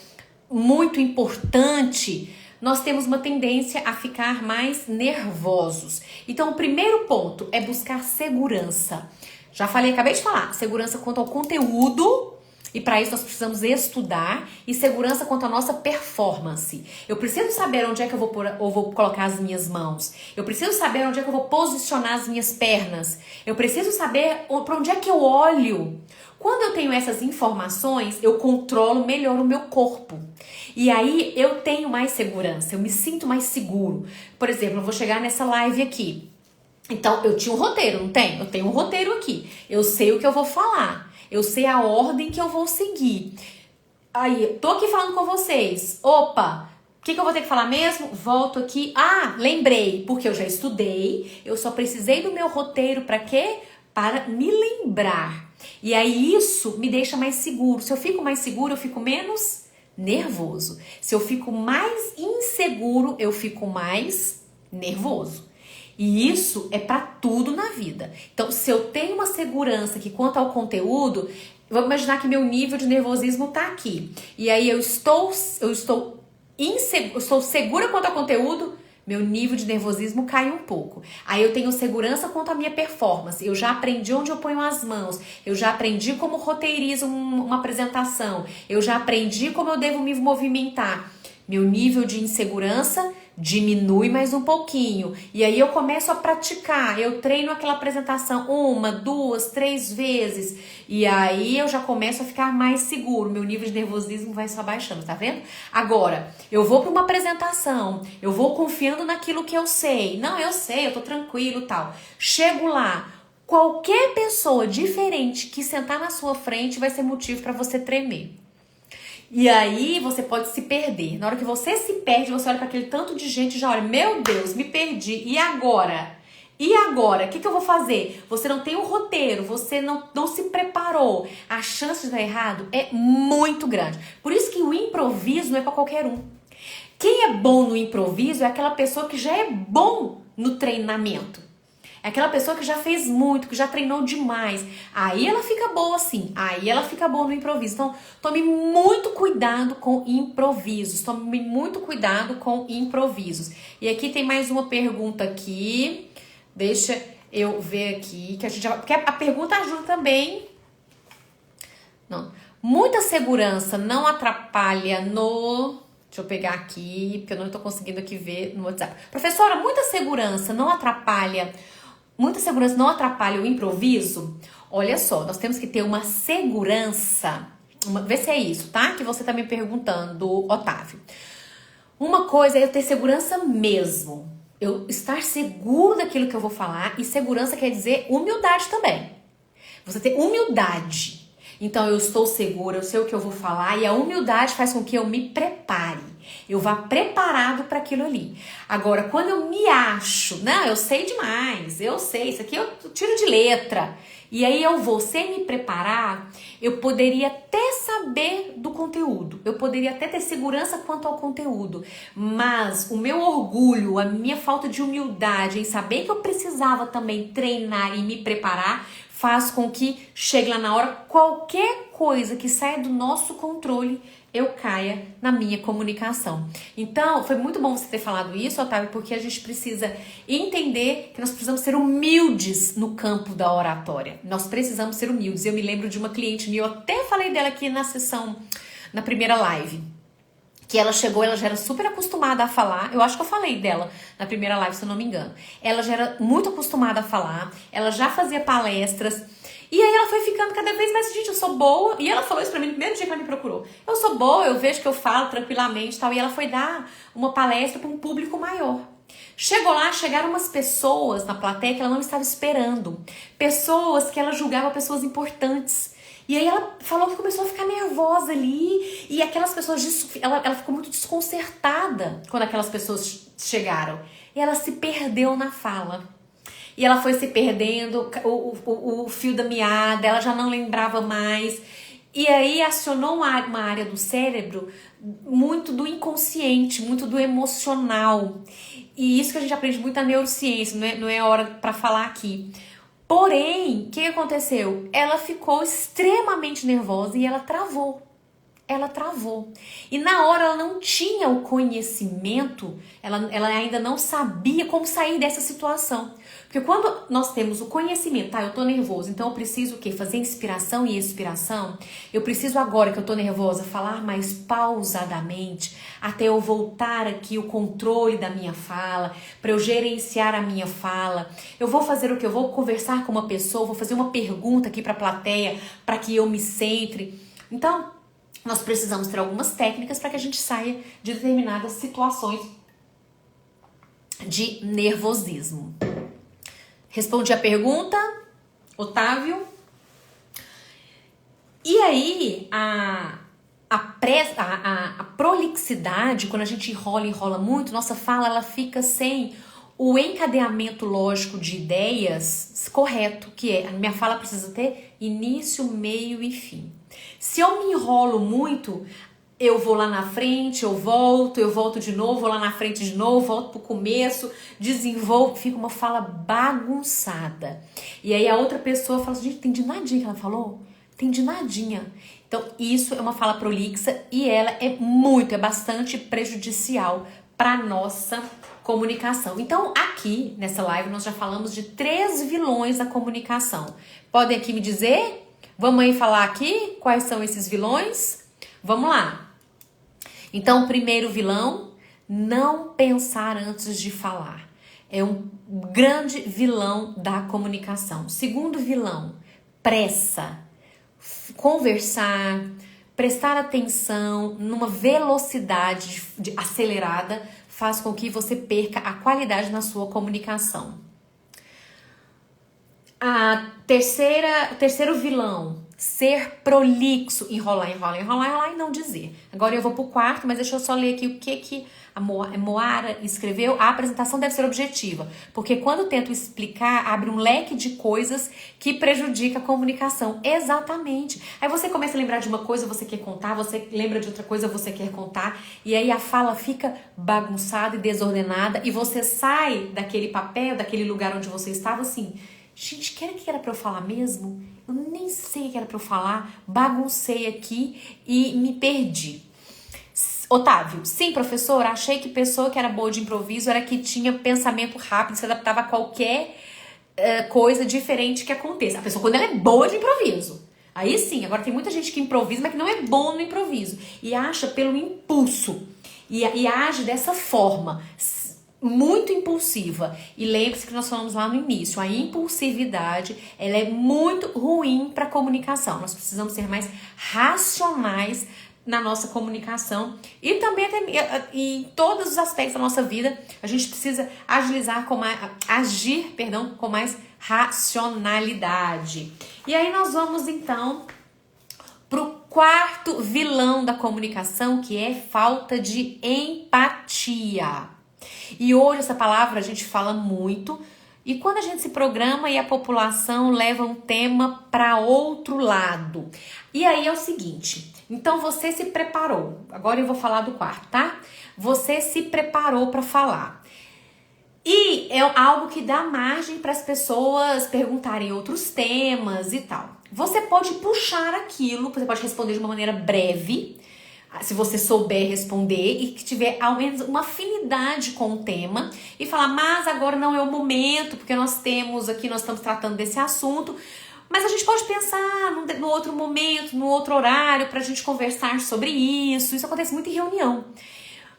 muito importante, nós temos uma tendência a ficar mais nervosos. Então, o primeiro ponto é buscar segurança. Já falei, acabei de falar, segurança quanto ao conteúdo, e para isso nós precisamos estudar, e segurança quanto à nossa performance. Eu preciso saber onde é que eu vou colocar as minhas mãos. Eu preciso saber onde é que eu vou posicionar as minhas pernas. Eu preciso saber para onde é que eu olho. Quando eu tenho essas informações, eu controlo melhor o meu corpo. E aí eu tenho mais segurança, eu me sinto mais seguro. Por exemplo, eu vou chegar nessa live aqui. Então, eu tinha um roteiro, não tem? Eu tenho um roteiro aqui. Eu sei o que eu vou falar. Eu sei a ordem que eu vou seguir. Aí, tô aqui falando com vocês. Opa, o que eu vou ter que falar mesmo? Volto aqui. Ah, lembrei, porque eu já estudei. Eu só precisei do meu roteiro para quê? Para me lembrar. E aí, isso me deixa mais seguro. Se eu fico mais seguro, eu fico menos nervoso. Se eu fico mais inseguro, eu fico mais nervoso. E isso é para tudo na vida. Então, se eu tenho uma segurança que quanto ao conteúdo, vamos imaginar que meu nível de nervosismo tá aqui. E aí eu estou segura quanto ao conteúdo, meu nível de nervosismo cai um pouco. Aí eu tenho segurança quanto à minha performance. Eu já aprendi onde eu ponho as mãos. Eu já aprendi como roteirizo uma apresentação. Eu já aprendi como eu devo me movimentar. Meu nível de insegurança diminui mais um pouquinho. E aí eu começo a praticar. Eu treino aquela apresentação 1, 2, 3 vezes. E aí eu já começo a ficar mais seguro. Meu nível de nervosismo vai só baixando, tá vendo? Agora, eu vou para uma apresentação. Eu vou confiando naquilo que eu sei. Não, eu sei, eu tô tranquilo e tal. Chego lá. Qualquer pessoa diferente que sentar na sua frente vai ser motivo para você tremer. E aí você pode se perder. Na hora que você se perde, você olha para aquele tanto de gente e já olha, meu Deus, me perdi. E agora? E agora? O que eu vou fazer? Você não tem um roteiro, você não se preparou. A chance de dar errado é muito grande. Por isso que o improviso não é para qualquer um. Quem é bom no improviso é aquela pessoa que já é bom no treinamento. É aquela pessoa que já fez muito, que já treinou demais. Aí ela fica boa assim. Aí ela fica boa no improviso. Então, tome muito cuidado com improvisos. Tome muito cuidado com improvisos. E aqui tem mais uma pergunta aqui. Deixa eu ver aqui. Que a gente já... Porque a pergunta ajuda também. Não. Muita segurança não atrapalha no... Deixa eu pegar aqui, porque eu não estou conseguindo aqui ver no WhatsApp. Professora, muita segurança não atrapalha o improviso? Olha só, nós temos que ter uma segurança. Vê se é isso, tá? Que você tá me perguntando, Otávio. Uma coisa é eu ter segurança mesmo. Eu estar seguro daquilo que eu vou falar. E segurança quer dizer humildade também. Você ter humildade. Então, eu estou segura, eu sei o que eu vou falar. E a humildade faz com que eu me prepare. Eu vá preparado para aquilo ali. Agora, quando eu me acho, não, eu sei demais, eu sei, isso aqui eu tiro de letra. E aí eu vou, sem me preparar, eu poderia até saber do conteúdo. Eu poderia até ter segurança quanto ao conteúdo. Mas o meu orgulho, a minha falta de humildade em saber que eu precisava também treinar e me preparar, faz com que chegue lá na hora, qualquer coisa que saia do nosso controle, eu caia na minha comunicação. Então, foi muito bom você ter falado isso, Otávio, porque a gente precisa entender que nós precisamos ser humildes no campo da oratória. Nós precisamos ser humildes. Eu me lembro de uma cliente minha, eu até falei dela aqui na sessão, na primeira live, que ela chegou, ela já era super acostumada a falar. Eu acho que eu falei dela na primeira live, se eu não me engano. Ela já era muito acostumada a falar, ela já fazia palestras. E aí ela foi ficando cada vez mais, gente, eu sou boa. E ela falou isso pra mim no primeiro dia que ela me procurou. Eu sou boa, eu vejo que eu falo tranquilamente e tal. E ela foi dar uma palestra pra um público maior. Chegou lá, chegaram umas pessoas na plateia que ela não estava esperando. Pessoas que ela julgava pessoas importantes. E aí ela falou que começou a ficar nervosa ali. E aquelas pessoas, ela ficou muito desconcertada quando aquelas pessoas chegaram. E ela se perdeu na fala. E ela foi se perdendo, o fio da meada, ela já não lembrava mais. E aí acionou uma área do cérebro muito do inconsciente, muito do emocional. E isso que a gente aprende muito na neurociência, não é hora para falar aqui. Porém, o que aconteceu? Ela ficou extremamente nervosa e ela travou. Ela travou. E na hora ela não tinha o conhecimento, ela ainda não sabia como sair dessa situação. Porque quando nós temos o conhecimento, tá, eu tô nervoso, então eu preciso o quê? Fazer inspiração e expiração. Eu preciso agora que eu tô nervosa falar mais pausadamente, até eu voltar aqui o controle da minha fala, para eu gerenciar a minha fala. Eu vou fazer o quê? Eu vou conversar com uma pessoa, vou fazer uma pergunta aqui para a plateia, para que eu me centre. Então, nós precisamos ter algumas técnicas para que a gente saia de determinadas situações de nervosismo. Respondi a pergunta, Otávio. E aí, a prolixidade, quando a gente enrola muito, nossa fala ela fica sem o encadeamento lógico de ideias correto, que é, a minha fala precisa ter início, meio e fim. Se eu me enrolo muito, eu vou lá na frente, eu volto de novo, vou lá na frente de novo, volto pro começo, desenvolvo, fica uma fala bagunçada. E aí a outra pessoa fala assim, gente, entendi nadinha que ela falou? Entendi nadinha. Então isso é uma fala prolixa e ela é bastante prejudicial para nossa comunicação. Então aqui nessa live nós já falamos de 3 vilões da comunicação. Podem aqui me dizer? Vamos aí falar aqui quais são esses vilões? Vamos lá. Então, o primeiro vilão, não pensar antes de falar. É um grande vilão da comunicação. Segundo vilão, pressa. Conversar, prestar atenção numa velocidade acelerada faz com que você perca a qualidade na sua comunicação. O terceiro vilão, ser prolixo, enrolar e não dizer. Agora eu vou pro quarto, mas deixa eu só ler aqui o que a Moara escreveu. A apresentação deve ser objetiva, porque quando eu tento explicar, abre um leque de coisas que prejudica a comunicação. Exatamente. Aí você começa a lembrar de uma coisa, você quer contar, você lembra de outra coisa, você quer contar, e aí a fala fica bagunçada e desordenada, e você sai daquele papel, daquele lugar onde você estava assim... Gente, que era pra eu falar mesmo? Eu nem sei o que era pra eu falar. Baguncei aqui e me perdi. Otávio, sim, professor, achei que pessoa que era boa de improviso era que tinha pensamento rápido, se adaptava a qualquer coisa diferente que aconteça. A pessoa, quando ela é boa de improviso. Aí sim, agora tem muita gente que improvisa, mas que não é bom no improviso. E acha pelo impulso. E age dessa forma. Muito impulsiva. E lembre-se que nós falamos lá no início, a impulsividade, ela é muito ruim para a comunicação. Nós precisamos ser mais racionais na nossa comunicação e também em todos os aspectos da nossa vida, a gente precisa agir com mais racionalidade. E aí nós vamos então pro quarto vilão da comunicação, que é falta de empatia. E hoje essa palavra a gente fala muito, e quando a gente se programa e a população leva um tema para outro lado. E aí é o seguinte, então você se preparou, agora eu vou falar do quarto, tá? Você se preparou para falar. E é algo que dá margem para as pessoas perguntarem outros temas e tal. Você pode puxar aquilo, você pode responder de uma maneira breve, se você souber responder e que tiver ao menos uma afinidade com o tema e falar, mas agora não é o momento, porque nós estamos tratando desse assunto, mas a gente pode pensar no outro momento, no outro horário, pra gente conversar sobre isso. Isso acontece muito em reunião.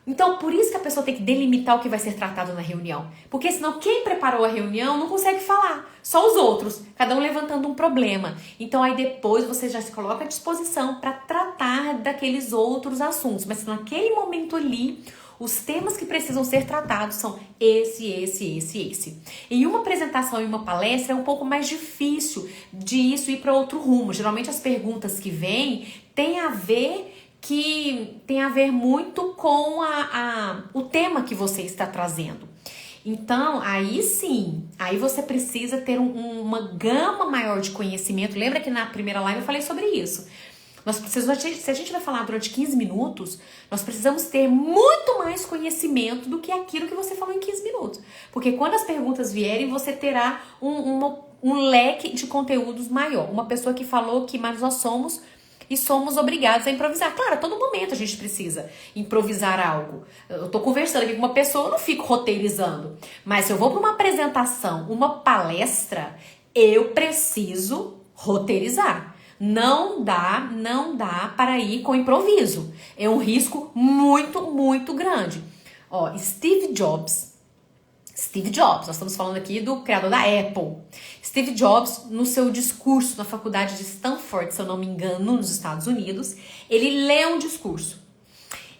Então, por isso que a pessoa tem que delimitar o que vai ser tratado na reunião. Porque senão quem preparou a reunião não consegue falar. Só os outros, cada um levantando um problema. Então, aí depois você já se coloca à disposição para tratar daqueles outros assuntos. Mas se naquele momento ali, Os temas que precisam ser tratados são esse. Em uma apresentação e uma palestra é um pouco mais difícil de isso ir para outro rumo. Geralmente as perguntas que vêm têm a ver muito com o tema que você está trazendo. Então, aí sim, aí você precisa ter uma gama maior de conhecimento. Lembra que na primeira live eu falei sobre isso? Se a gente vai falar durante 15 minutos, nós precisamos ter muito mais conhecimento do que aquilo que você falou em 15 minutos. Porque quando as perguntas vierem, você terá um leque de conteúdos maior. Uma pessoa que falou que nós somos e somos obrigados a improvisar. Claro, a todo momento a gente precisa improvisar algo. Eu tô conversando aqui com uma pessoa, eu não fico roteirizando. Mas se eu vou para uma apresentação, uma palestra, eu preciso roteirizar. Não dá para ir com improviso. É um risco muito, muito grande. Ó, Steve Jobs, nós estamos falando aqui do criador da Apple. Steve Jobs, no seu discurso na faculdade de Stanford, se eu não me engano, nos Estados Unidos, ele leu um discurso.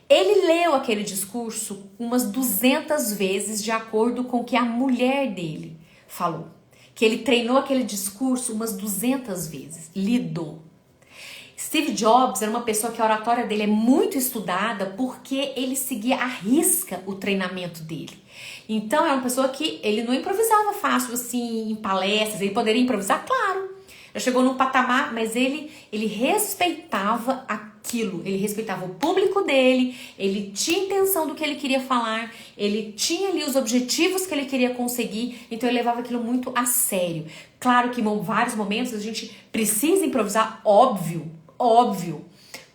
Ele leu aquele discurso umas 200 vezes de acordo com o que a mulher dele falou. Que ele treinou aquele discurso umas 200 vezes, lidou. Steve Jobs era uma pessoa que a oratória dele é muito estudada porque ele seguia à risca o treinamento dele. Então, é uma pessoa que ele não improvisava fácil, assim, em palestras. Ele poderia improvisar, claro. Já chegou num patamar, mas ele respeitava aquilo. Ele respeitava o público dele, ele tinha intenção do que ele queria falar, ele tinha ali os objetivos que ele queria conseguir, então ele levava aquilo muito a sério. Claro que em vários momentos a gente precisa improvisar, óbvio.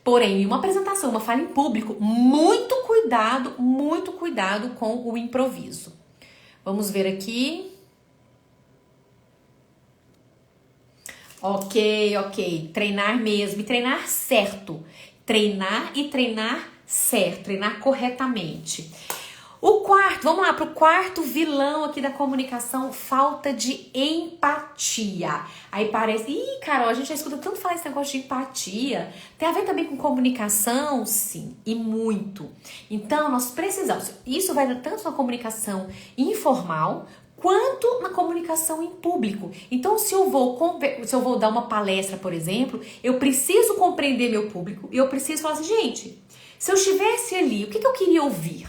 Porém, em uma apresentação, uma fala em público, muito cuidado com o improviso. Vamos ver aqui. Ok. Treinar mesmo. E treinar certo. Treinar certo. Treinar corretamente. Vamos lá pro quarto vilão aqui da comunicação, falta de empatia. Aí parece, Carol, a gente já escuta tanto falar esse negócio de empatia. Tem a ver também com comunicação? Sim, e muito. Então, nós precisamos, isso vai tanto na comunicação informal, quanto na comunicação em público. Então, se eu vou dar uma palestra, por exemplo, eu preciso compreender meu público e eu preciso falar assim, gente, se eu estivesse ali, o que eu queria ouvir?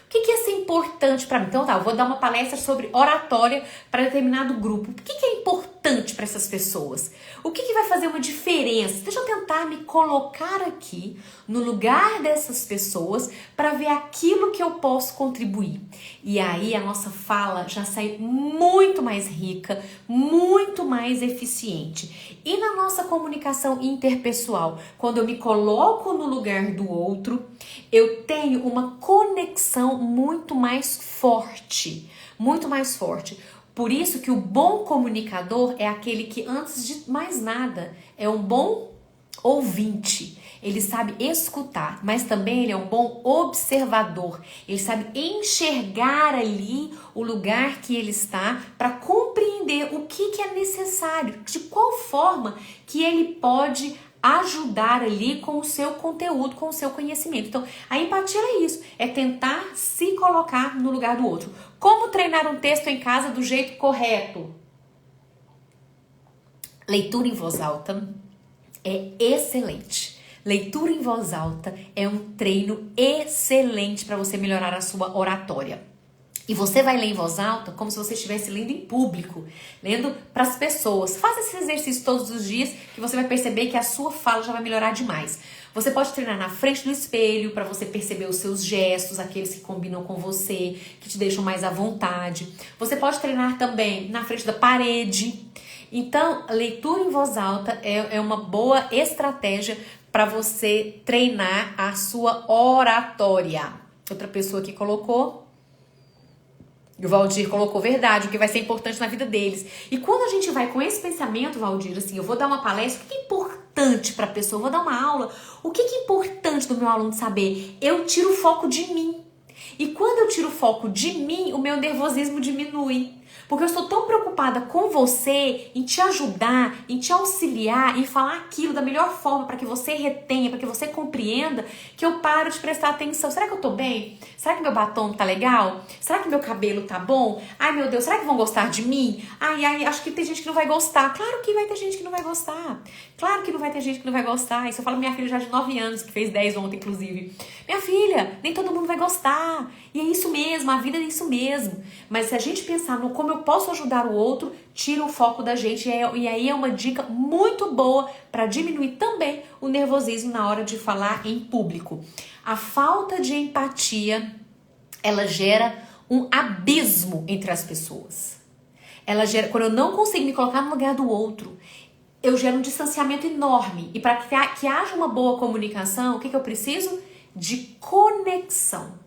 O que ia ser importante para mim? Então, eu vou dar uma palestra sobre oratória para determinado grupo. O que é importante para essas pessoas? O que vai fazer uma diferença? Deixa eu tentar me colocar aqui no lugar dessas pessoas para ver aquilo que eu posso contribuir. E aí a nossa fala já sai muito mais rica, muito mais eficiente. E na nossa comunicação interpessoal, quando eu me coloco no lugar do outro, eu tenho uma conexão muito mais forte. Por isso que o bom comunicador é aquele que, antes de mais nada, é um bom ouvinte. Ele sabe escutar, mas também ele é um bom observador. Ele sabe enxergar ali o lugar que ele está para compreender o que é necessário, de qual forma que ele pode ajudar ali com o seu conteúdo, com o seu conhecimento. Então, a empatia é isso, é tentar se colocar no lugar do outro. Como treinar um texto em casa do jeito correto? Leitura em voz alta é excelente. Leitura em voz alta é um treino excelente para você melhorar a sua oratória. E você vai ler em voz alta como se você estivesse lendo em público, lendo para as pessoas. Faça esse exercício todos os dias que você vai perceber que a sua fala já vai melhorar demais. Você pode treinar na frente do espelho para você perceber os seus gestos, aqueles que combinam com você, que te deixam mais à vontade. Você pode treinar também na frente da parede. Então, leitura em voz alta é uma boa estratégia para você treinar a sua oratória. Outra pessoa que colocou... E o Valdir colocou verdade, o que vai ser importante na vida deles. E quando a gente vai com esse pensamento, Valdir, assim, eu vou dar uma palestra, o que é importante para a pessoa? Eu vou dar uma aula, o que é importante do meu aluno saber? Eu tiro o foco de mim. E quando eu tiro o foco de mim, o meu nervosismo diminui. Porque eu estou tão preocupada com você, em te ajudar, em te auxiliar, em falar aquilo da melhor forma para que você retenha, para que você compreenda, que eu paro de prestar atenção. Será que eu tô bem? Será que meu batom tá legal? Será que meu cabelo tá bom? Ai, meu Deus, será que vão gostar de mim? Ai, acho que tem gente que não vai gostar. Claro que vai ter gente que não vai gostar. Claro que não vai ter gente que não vai gostar. Isso eu falo pra minha filha já de 9 anos, que fez 10 ontem, inclusive. Minha filha, nem todo mundo vai gostar. E é isso mesmo, a vida é isso mesmo. Mas se a gente pensar no como eu posso ajudar o outro, tira o foco da gente. E aí é uma dica muito boa para diminuir também o nervosismo na hora de falar em público. A falta de empatia, ela gera um abismo entre as pessoas. Ela gera, quando eu não consigo me colocar no lugar do outro, eu gero um distanciamento enorme. E para que haja uma boa comunicação, o que eu preciso? De conexão.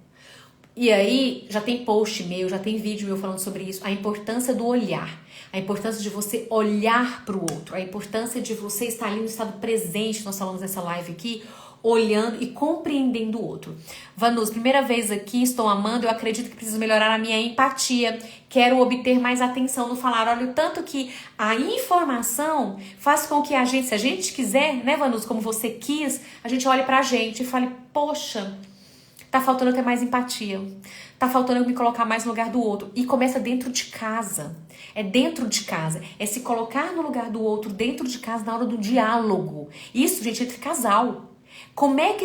E aí, já tem post meu, já tem vídeo meu falando sobre isso, a importância do olhar, a importância de você olhar para o outro, a importância de você estar ali no estado presente, nós falamos nessa live aqui, olhando e compreendendo o outro. Vanus, primeira vez aqui, estou amando, eu acredito que preciso melhorar a minha empatia, quero obter mais atenção no falar. Olha, o tanto que a informação faz com que a gente, se a gente quiser, né, Vanus, como você quis, a gente olhe pra gente e fale, poxa, tá faltando eu ter mais empatia. Tá faltando eu me colocar mais no lugar do outro. E começa dentro de casa. É dentro de casa. É se colocar no lugar do outro dentro de casa na hora do diálogo. Isso, gente, entre casal. Como é que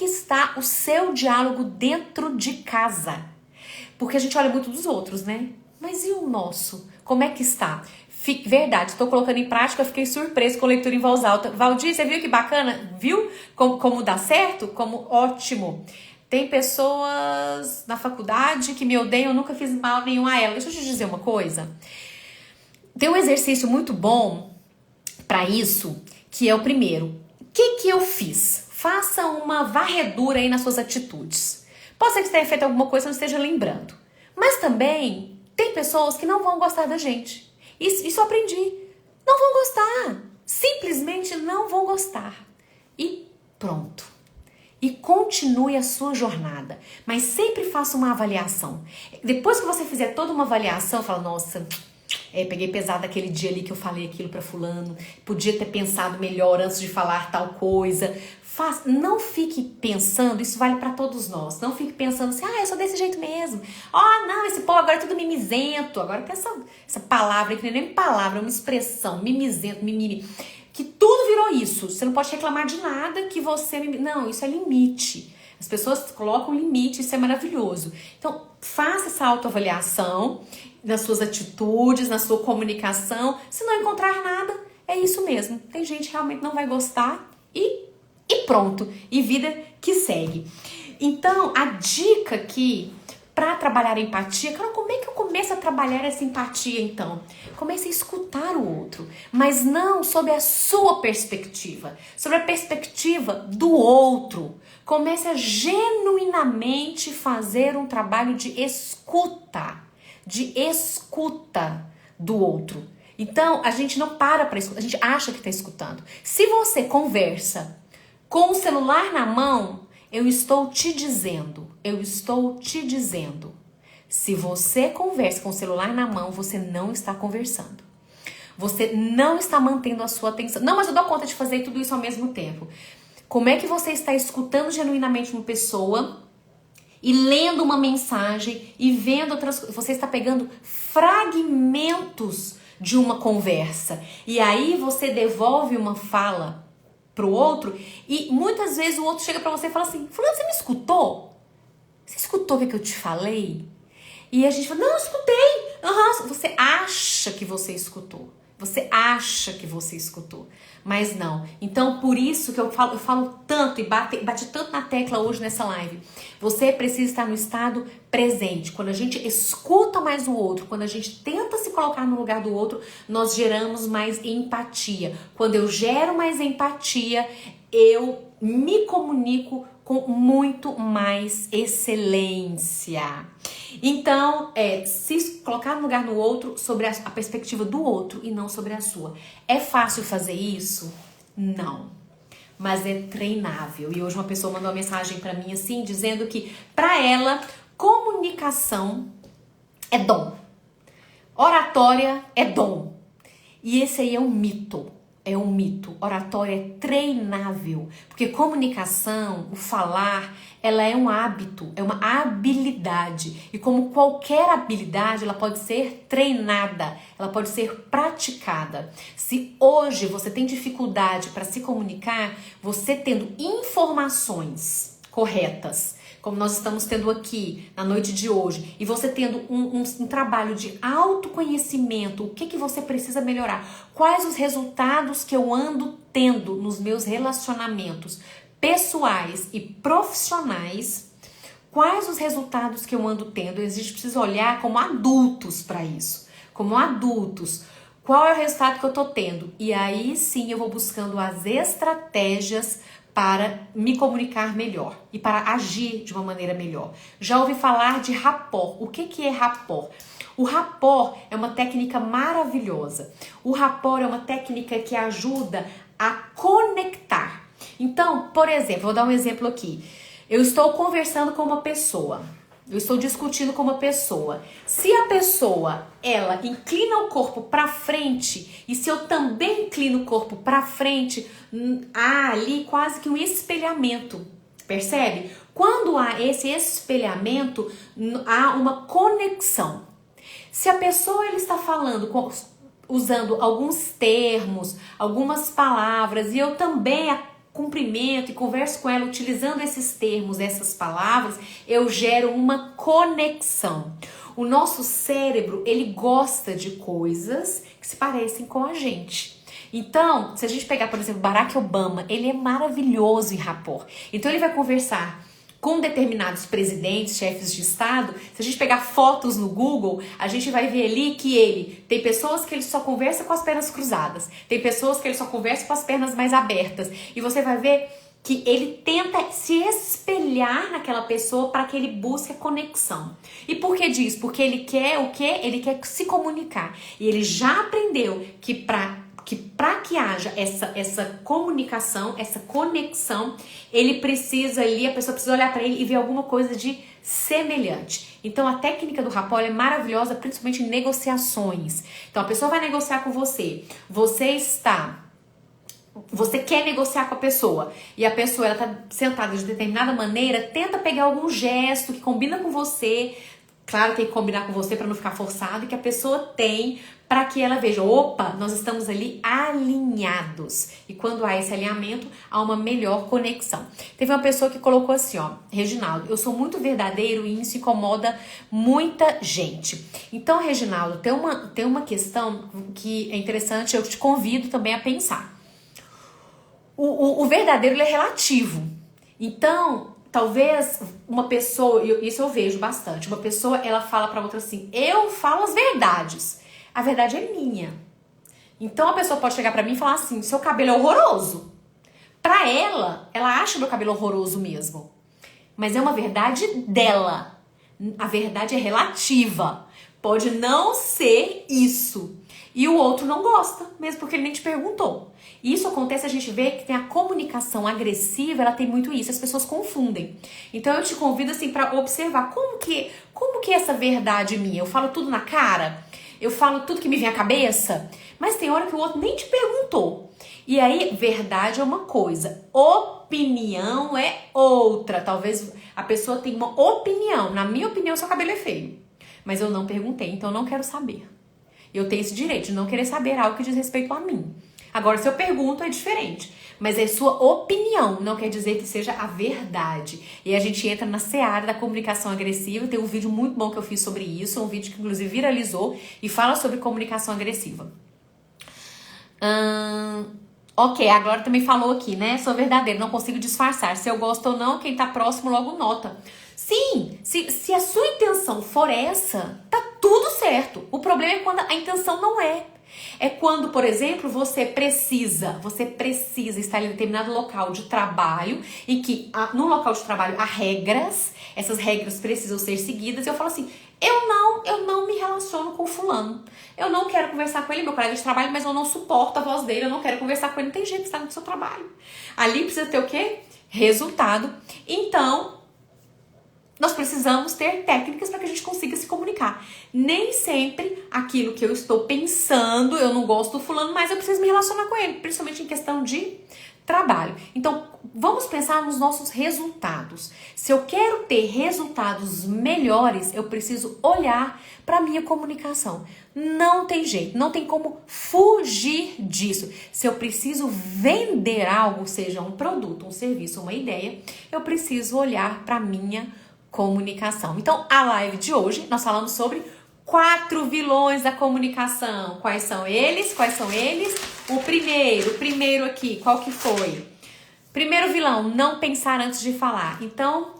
está o seu diálogo dentro de casa? Porque a gente olha muito dos outros, né? Mas e o nosso? Como é que está? Verdade, estou colocando em prática, eu fiquei surpreso com a leitura em voz alta. Valdir, você viu que bacana? Viu como dá certo? Como ótimo. Tem pessoas na faculdade que me odeiam, eu nunca fiz mal nenhum a ela. Deixa eu te dizer uma coisa. Tem um exercício muito bom para isso, que é o primeiro. O que eu fiz? Faça uma varredura aí nas suas atitudes. Pode ser que você tenha feito alguma coisa e não esteja lembrando. Mas também tem pessoas que não vão gostar da gente. Isso eu aprendi. Não vão gostar. Simplesmente não vão gostar. E pronto. E continue a sua jornada. Mas sempre faça uma avaliação. Depois que você fizer toda uma avaliação, fala, nossa, peguei pesado aquele dia ali que eu falei aquilo pra fulano. Podia ter pensado melhor antes de falar tal coisa. Não fique pensando, isso vale pra todos nós. Não fique pensando assim, eu sou desse jeito mesmo. Não, esse povo agora é tudo mimizento. Agora que essa palavra, que não é nem palavra, é uma expressão, mimizento, mimimi. Que tudo virou isso. Você não pode reclamar de nada que você... Não, isso é limite. As pessoas colocam limite, isso é maravilhoso. Então, faça essa autoavaliação nas suas atitudes, na sua comunicação. Se não encontrar nada, é isso mesmo. Tem gente que realmente não vai gostar e pronto. E vida que segue. Então, a dica aqui para trabalhar a empatia, cara, como é que eu começo a trabalhar essa empatia então? Comece a escutar o outro, mas não sob a sua perspectiva, sobre a perspectiva do outro. Comece a genuinamente fazer um trabalho de escuta do outro. Então, a gente não para escutar, a gente acha que está escutando. Se você conversa com o celular na mão, eu estou te dizendo. Se você conversa com o celular na mão, você não está conversando. Você não está mantendo a sua atenção. Não, mas eu dou conta de fazer tudo isso ao mesmo tempo. Como é que você está escutando genuinamente uma pessoa e lendo uma mensagem e vendo outras coisas? Você está pegando fragmentos de uma conversa. E aí você devolve uma fala pro outro e muitas vezes o outro chega pra você e fala assim, fulano, você me escutou? Você escutou o que eu te falei? E a gente fala, não, eu escutei. Você acha que você escutou. Mas não. Então, por isso que eu falo tanto e bati tanto na tecla hoje nessa live. Você precisa estar no estado presente. Quando a gente escuta mais o outro, quando a gente tenta se colocar no lugar do outro, nós geramos mais empatia. Quando eu gero mais empatia, eu me comunico com muito mais excelência. Então, se colocar no lugar do outro sobre a perspectiva do outro e não sobre a sua. É fácil fazer isso? Não. Mas é treinável. E hoje uma pessoa mandou uma mensagem pra mim assim, dizendo que pra ela, comunicação é dom. Oratória é dom. E esse aí é um mito. É um mito. Oratória é treinável. Porque comunicação, o falar, ela é um hábito, é uma habilidade. E como qualquer habilidade, ela pode ser treinada, ela pode ser praticada. Se hoje você tem dificuldade para se comunicar, você tendo informações corretas, como nós estamos tendo aqui na noite de hoje, e você tendo um trabalho de autoconhecimento, o que você precisa melhorar, quais os resultados que eu ando tendo nos meus relacionamentos pessoais e profissionais, quais os resultados que eu ando tendo, a gente precisa olhar como adultos para isso, como adultos, qual é o resultado que eu tô tendo, e aí sim eu vou buscando as estratégias para me comunicar melhor e para agir de uma maneira melhor. Já ouvi falar de rapport. O que é rapport? O rapport é uma técnica maravilhosa. O rapport é uma técnica que ajuda a conectar. Então, por exemplo, vou dar um exemplo aqui. Eu estou conversando com uma pessoa. Eu estou discutindo com uma pessoa. Se a pessoa, ela inclina o corpo para frente, e se eu também inclino o corpo para frente, há ali quase que um espelhamento. Percebe? Quando há esse espelhamento, há uma conexão. Se a pessoa ele está falando, usando alguns termos, algumas palavras, e eu também cumprimento e converso com ela utilizando esses termos, essas palavras, eu gero uma conexão. O nosso cérebro, ele gosta de coisas que se parecem com a gente. Então, se a gente pegar, por exemplo, Barack Obama, ele é maravilhoso em rapport. Então, ele vai conversar com determinados presidentes, chefes de estado. Se a gente pegar fotos no Google, a gente vai ver ali que ele tem pessoas que ele só conversa com as pernas cruzadas, tem pessoas que ele só conversa com as pernas mais abertas, e você vai ver que ele tenta se espelhar naquela pessoa para que ele busque a conexão. E por que diz? Porque ele quer o quê? Ele quer se comunicar. E ele já aprendeu que para que haja essa comunicação, essa conexão, ele precisa ali, a pessoa precisa olhar para ele e ver alguma coisa de semelhante. Então a técnica do rapport é maravilhosa, principalmente em negociações. Então a pessoa vai negociar com você, você quer negociar com a pessoa e a pessoa ela tá sentada de determinada maneira, tenta pegar algum gesto que combina com você. Claro, tem que combinar com você para não ficar forçado, e que a pessoa tem para que ela veja, opa, nós estamos ali alinhados. E quando há esse alinhamento, há uma melhor conexão. Teve uma pessoa que colocou assim, ó, Reginaldo, eu sou muito verdadeiro e isso incomoda muita gente. Então, Reginaldo, tem uma questão que é interessante, eu te convido também a pensar. O verdadeiro ele é relativo. Então, talvez uma pessoa, isso eu vejo bastante, uma pessoa ela fala pra outra assim, eu falo as verdades. A verdade é minha. Então a pessoa pode chegar pra mim e falar assim, seu cabelo é horroroso. Pra ela acha meu cabelo horroroso mesmo. Mas é uma verdade dela. A verdade é relativa. Pode não ser isso. E o outro não gosta, mesmo porque ele nem te perguntou. E isso acontece, a gente vê que tem a comunicação agressiva, ela tem muito isso, as pessoas confundem. Então eu te convido assim pra observar como que é essa verdade minha. Eu falo tudo na cara? Eu falo tudo que me vem à cabeça? Mas tem hora que o outro nem te perguntou. E aí, verdade é uma coisa, opinião é outra. Talvez a pessoa tenha uma opinião. Na minha opinião, seu cabelo é feio. Mas eu não perguntei, então eu não quero saber. Eu tenho esse direito de não querer saber algo que diz respeito a mim. Agora, se eu pergunto, é diferente. Mas é sua opinião, não quer dizer que seja a verdade. E a gente entra na seara da comunicação agressiva. Tem um vídeo muito bom que eu fiz sobre isso, um vídeo que inclusive viralizou e fala sobre comunicação agressiva. Ok, a Glória também falou aqui, né? Sou verdadeiro, não consigo disfarçar. Se eu gosto ou não, quem tá próximo logo nota. Sim, se a sua intenção for essa, tá tudo certo. O problema é quando a intenção não é. É quando, por exemplo, você precisa estar em determinado local de trabalho, em que no local de trabalho há regras, essas regras precisam ser seguidas, e eu falo assim, eu não me relaciono com fulano. Eu não quero conversar com ele, meu colega de trabalho, mas eu não suporto a voz dele, eu não quero conversar com ele, não tem jeito de estar no seu trabalho. Ali precisa ter o quê? Resultado. Então, nós precisamos ter técnicas para que a gente consiga se comunicar. Nem sempre aquilo que eu estou pensando, eu não gosto do fulano, mas eu preciso me relacionar com ele, principalmente em questão de trabalho. Então, vamos pensar nos nossos resultados. Se eu quero ter resultados melhores, eu preciso olhar para a minha comunicação. Não tem jeito, não tem como fugir disso. Se eu preciso vender algo, seja um produto, um serviço, uma ideia, eu preciso olhar para a minha comunicação. Então, a live de hoje, nós falamos sobre 4 vilões da comunicação. Quais são eles? Quais são eles? O primeiro aqui, qual que foi? Primeiro vilão, não pensar antes de falar. Então,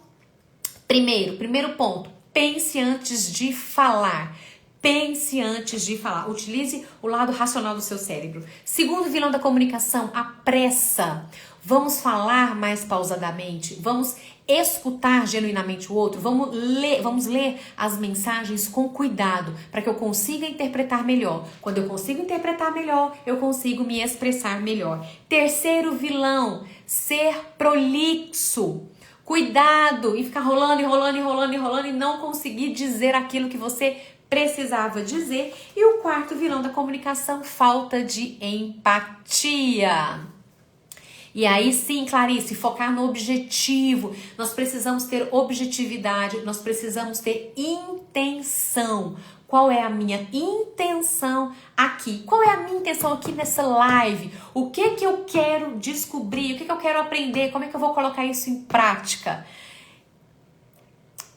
primeiro ponto, pense antes de falar. Pense antes de falar. Utilize o lado racional do seu cérebro. Segundo vilão da comunicação, a pressa. Vamos falar mais pausadamente. Vamos escutar genuinamente o outro. Vamos ler as mensagens com cuidado para que eu consiga interpretar melhor. Quando eu consigo interpretar melhor, eu consigo me expressar melhor. Terceiro vilão, ser prolixo. Cuidado em ficar rolando e não conseguir dizer aquilo que você precisava dizer. E o quarto vilão da comunicação, falta de empatia. E aí sim, Clarice, focar no objetivo. Nós precisamos ter objetividade, nós precisamos ter intenção. Qual é a minha intenção aqui? Qual é a minha intenção aqui nessa live? O que que eu quero descobrir? O que que eu quero aprender? Como é que eu vou colocar isso em prática?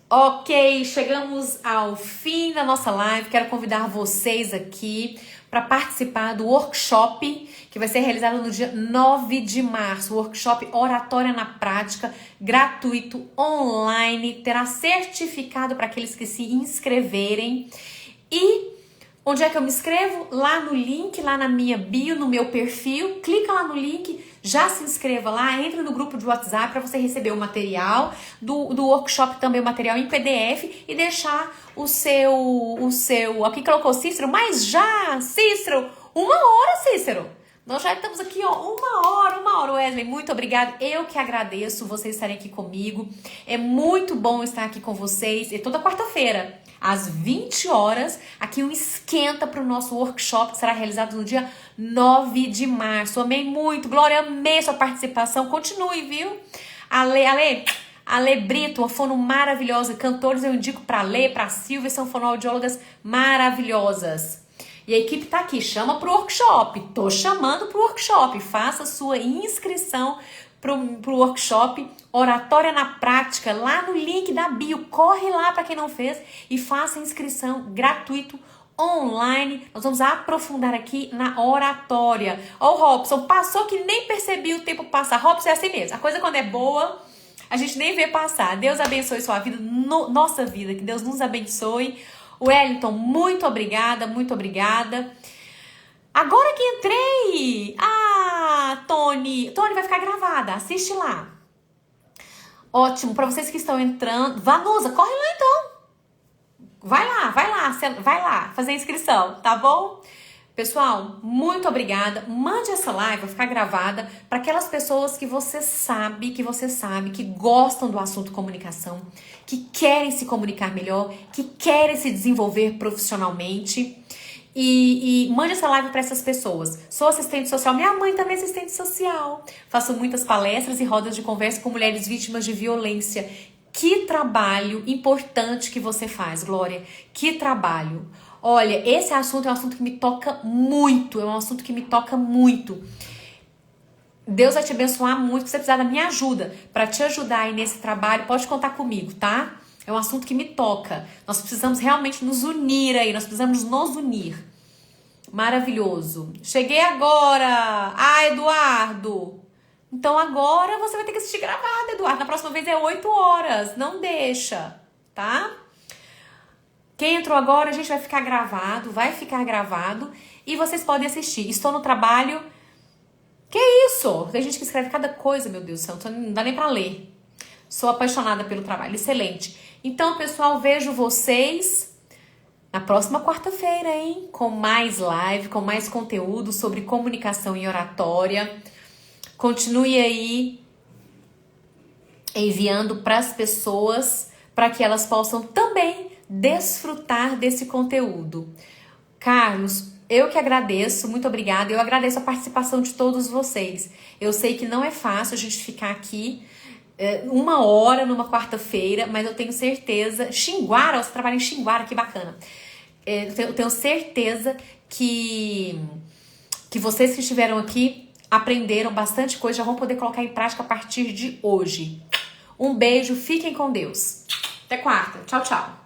Ok, chegamos ao fim da nossa live. Quero convidar vocês aqui para participar do workshop que vai ser realizado no dia 9 de março. O workshop Oratória na Prática, gratuito, online, terá certificado para aqueles que se inscreverem. E onde é que eu me inscrevo? Lá no link, lá na minha bio, no meu perfil. Clica lá no link, já se inscreva lá, entra no grupo de WhatsApp para você receber o material do workshop, também o material em PDF e deixar o seu, aqui colocou Cícero, mas já, Cícero, 1 hora, Cícero. Nós já estamos aqui, ó, 1 hora, Wesley, muito obrigada. Eu que agradeço vocês estarem aqui comigo. É muito bom estar aqui com vocês. E toda quarta-feira, às 20 horas, aqui um esquenta para o nosso workshop que será realizado no dia 9 de março. Amei muito, Glória, amei sua participação. Continue, viu? Ale Brito, uma fono maravilhosa. Cantores eu indico para Ale, para Silvia, são fonoaudiólogas maravilhosas. E a equipe tá aqui, chama pro workshop. Tô chamando pro workshop. Faça sua inscrição pro workshop Oratória na Prática, lá no link da bio. Corre lá para quem não fez e faça a inscrição gratuito online. Nós vamos aprofundar aqui na oratória. Ó, o Robson, passou que nem percebi o tempo passar. Robson, é assim mesmo. A coisa quando é boa, a gente nem vê passar. Deus abençoe sua vida, nossa vida. Que Deus nos abençoe. Wellington, muito obrigada, muito obrigada. Agora que entrei! Ah, Tony vai ficar gravada, assiste lá. Ótimo, para vocês que estão entrando. Vanusa, corre lá então. Vai lá, fazer a inscrição, tá bom? Pessoal, muito obrigada. Mande essa live, vai ficar gravada para aquelas pessoas que você sabe, que gostam do assunto comunicação, que querem se comunicar melhor, que querem se desenvolver profissionalmente. E mande essa live para essas pessoas. Sou assistente social, minha mãe também é assistente social. Faço muitas palestras e rodas de conversa com mulheres vítimas de violência. Que trabalho importante que você faz, Glória. Que trabalho. Olha, esse assunto é um assunto que me toca muito. Deus vai te abençoar muito. Se você precisar da minha ajuda para te ajudar aí nesse trabalho, pode contar comigo, tá? É um assunto que me toca. Nós precisamos realmente nos unir aí. Nós precisamos nos unir. Maravilhoso. Cheguei agora. Ah, Eduardo. Então agora você vai ter que assistir gravado, Eduardo. Na próxima vez é 8 horas. Não deixa, tá? Quem entrou agora, a gente vai ficar gravado. E vocês podem assistir. Estou no trabalho. Que isso? Tem gente que escreve cada coisa, meu Deus do céu. Não dá nem pra ler. Sou apaixonada pelo trabalho. Excelente. Então, pessoal, vejo vocês na próxima quarta-feira, hein? Com mais live, com mais conteúdo sobre comunicação e oratória. Continue aí enviando para as pessoas para que elas possam também desfrutar desse conteúdo. Carlos, eu que agradeço, muito obrigada. Eu agradeço a participação de todos vocês. Eu sei que não é fácil a gente ficar aqui 1 hora numa quarta-feira, mas eu tenho certeza... Xinguara, você trabalha em Xinguara, que bacana. Eu tenho certeza que vocês que estiveram aqui aprenderam bastante coisa, já vão poder colocar em prática a partir de hoje. Um beijo, fiquem com Deus. Até quarta. Tchau, tchau.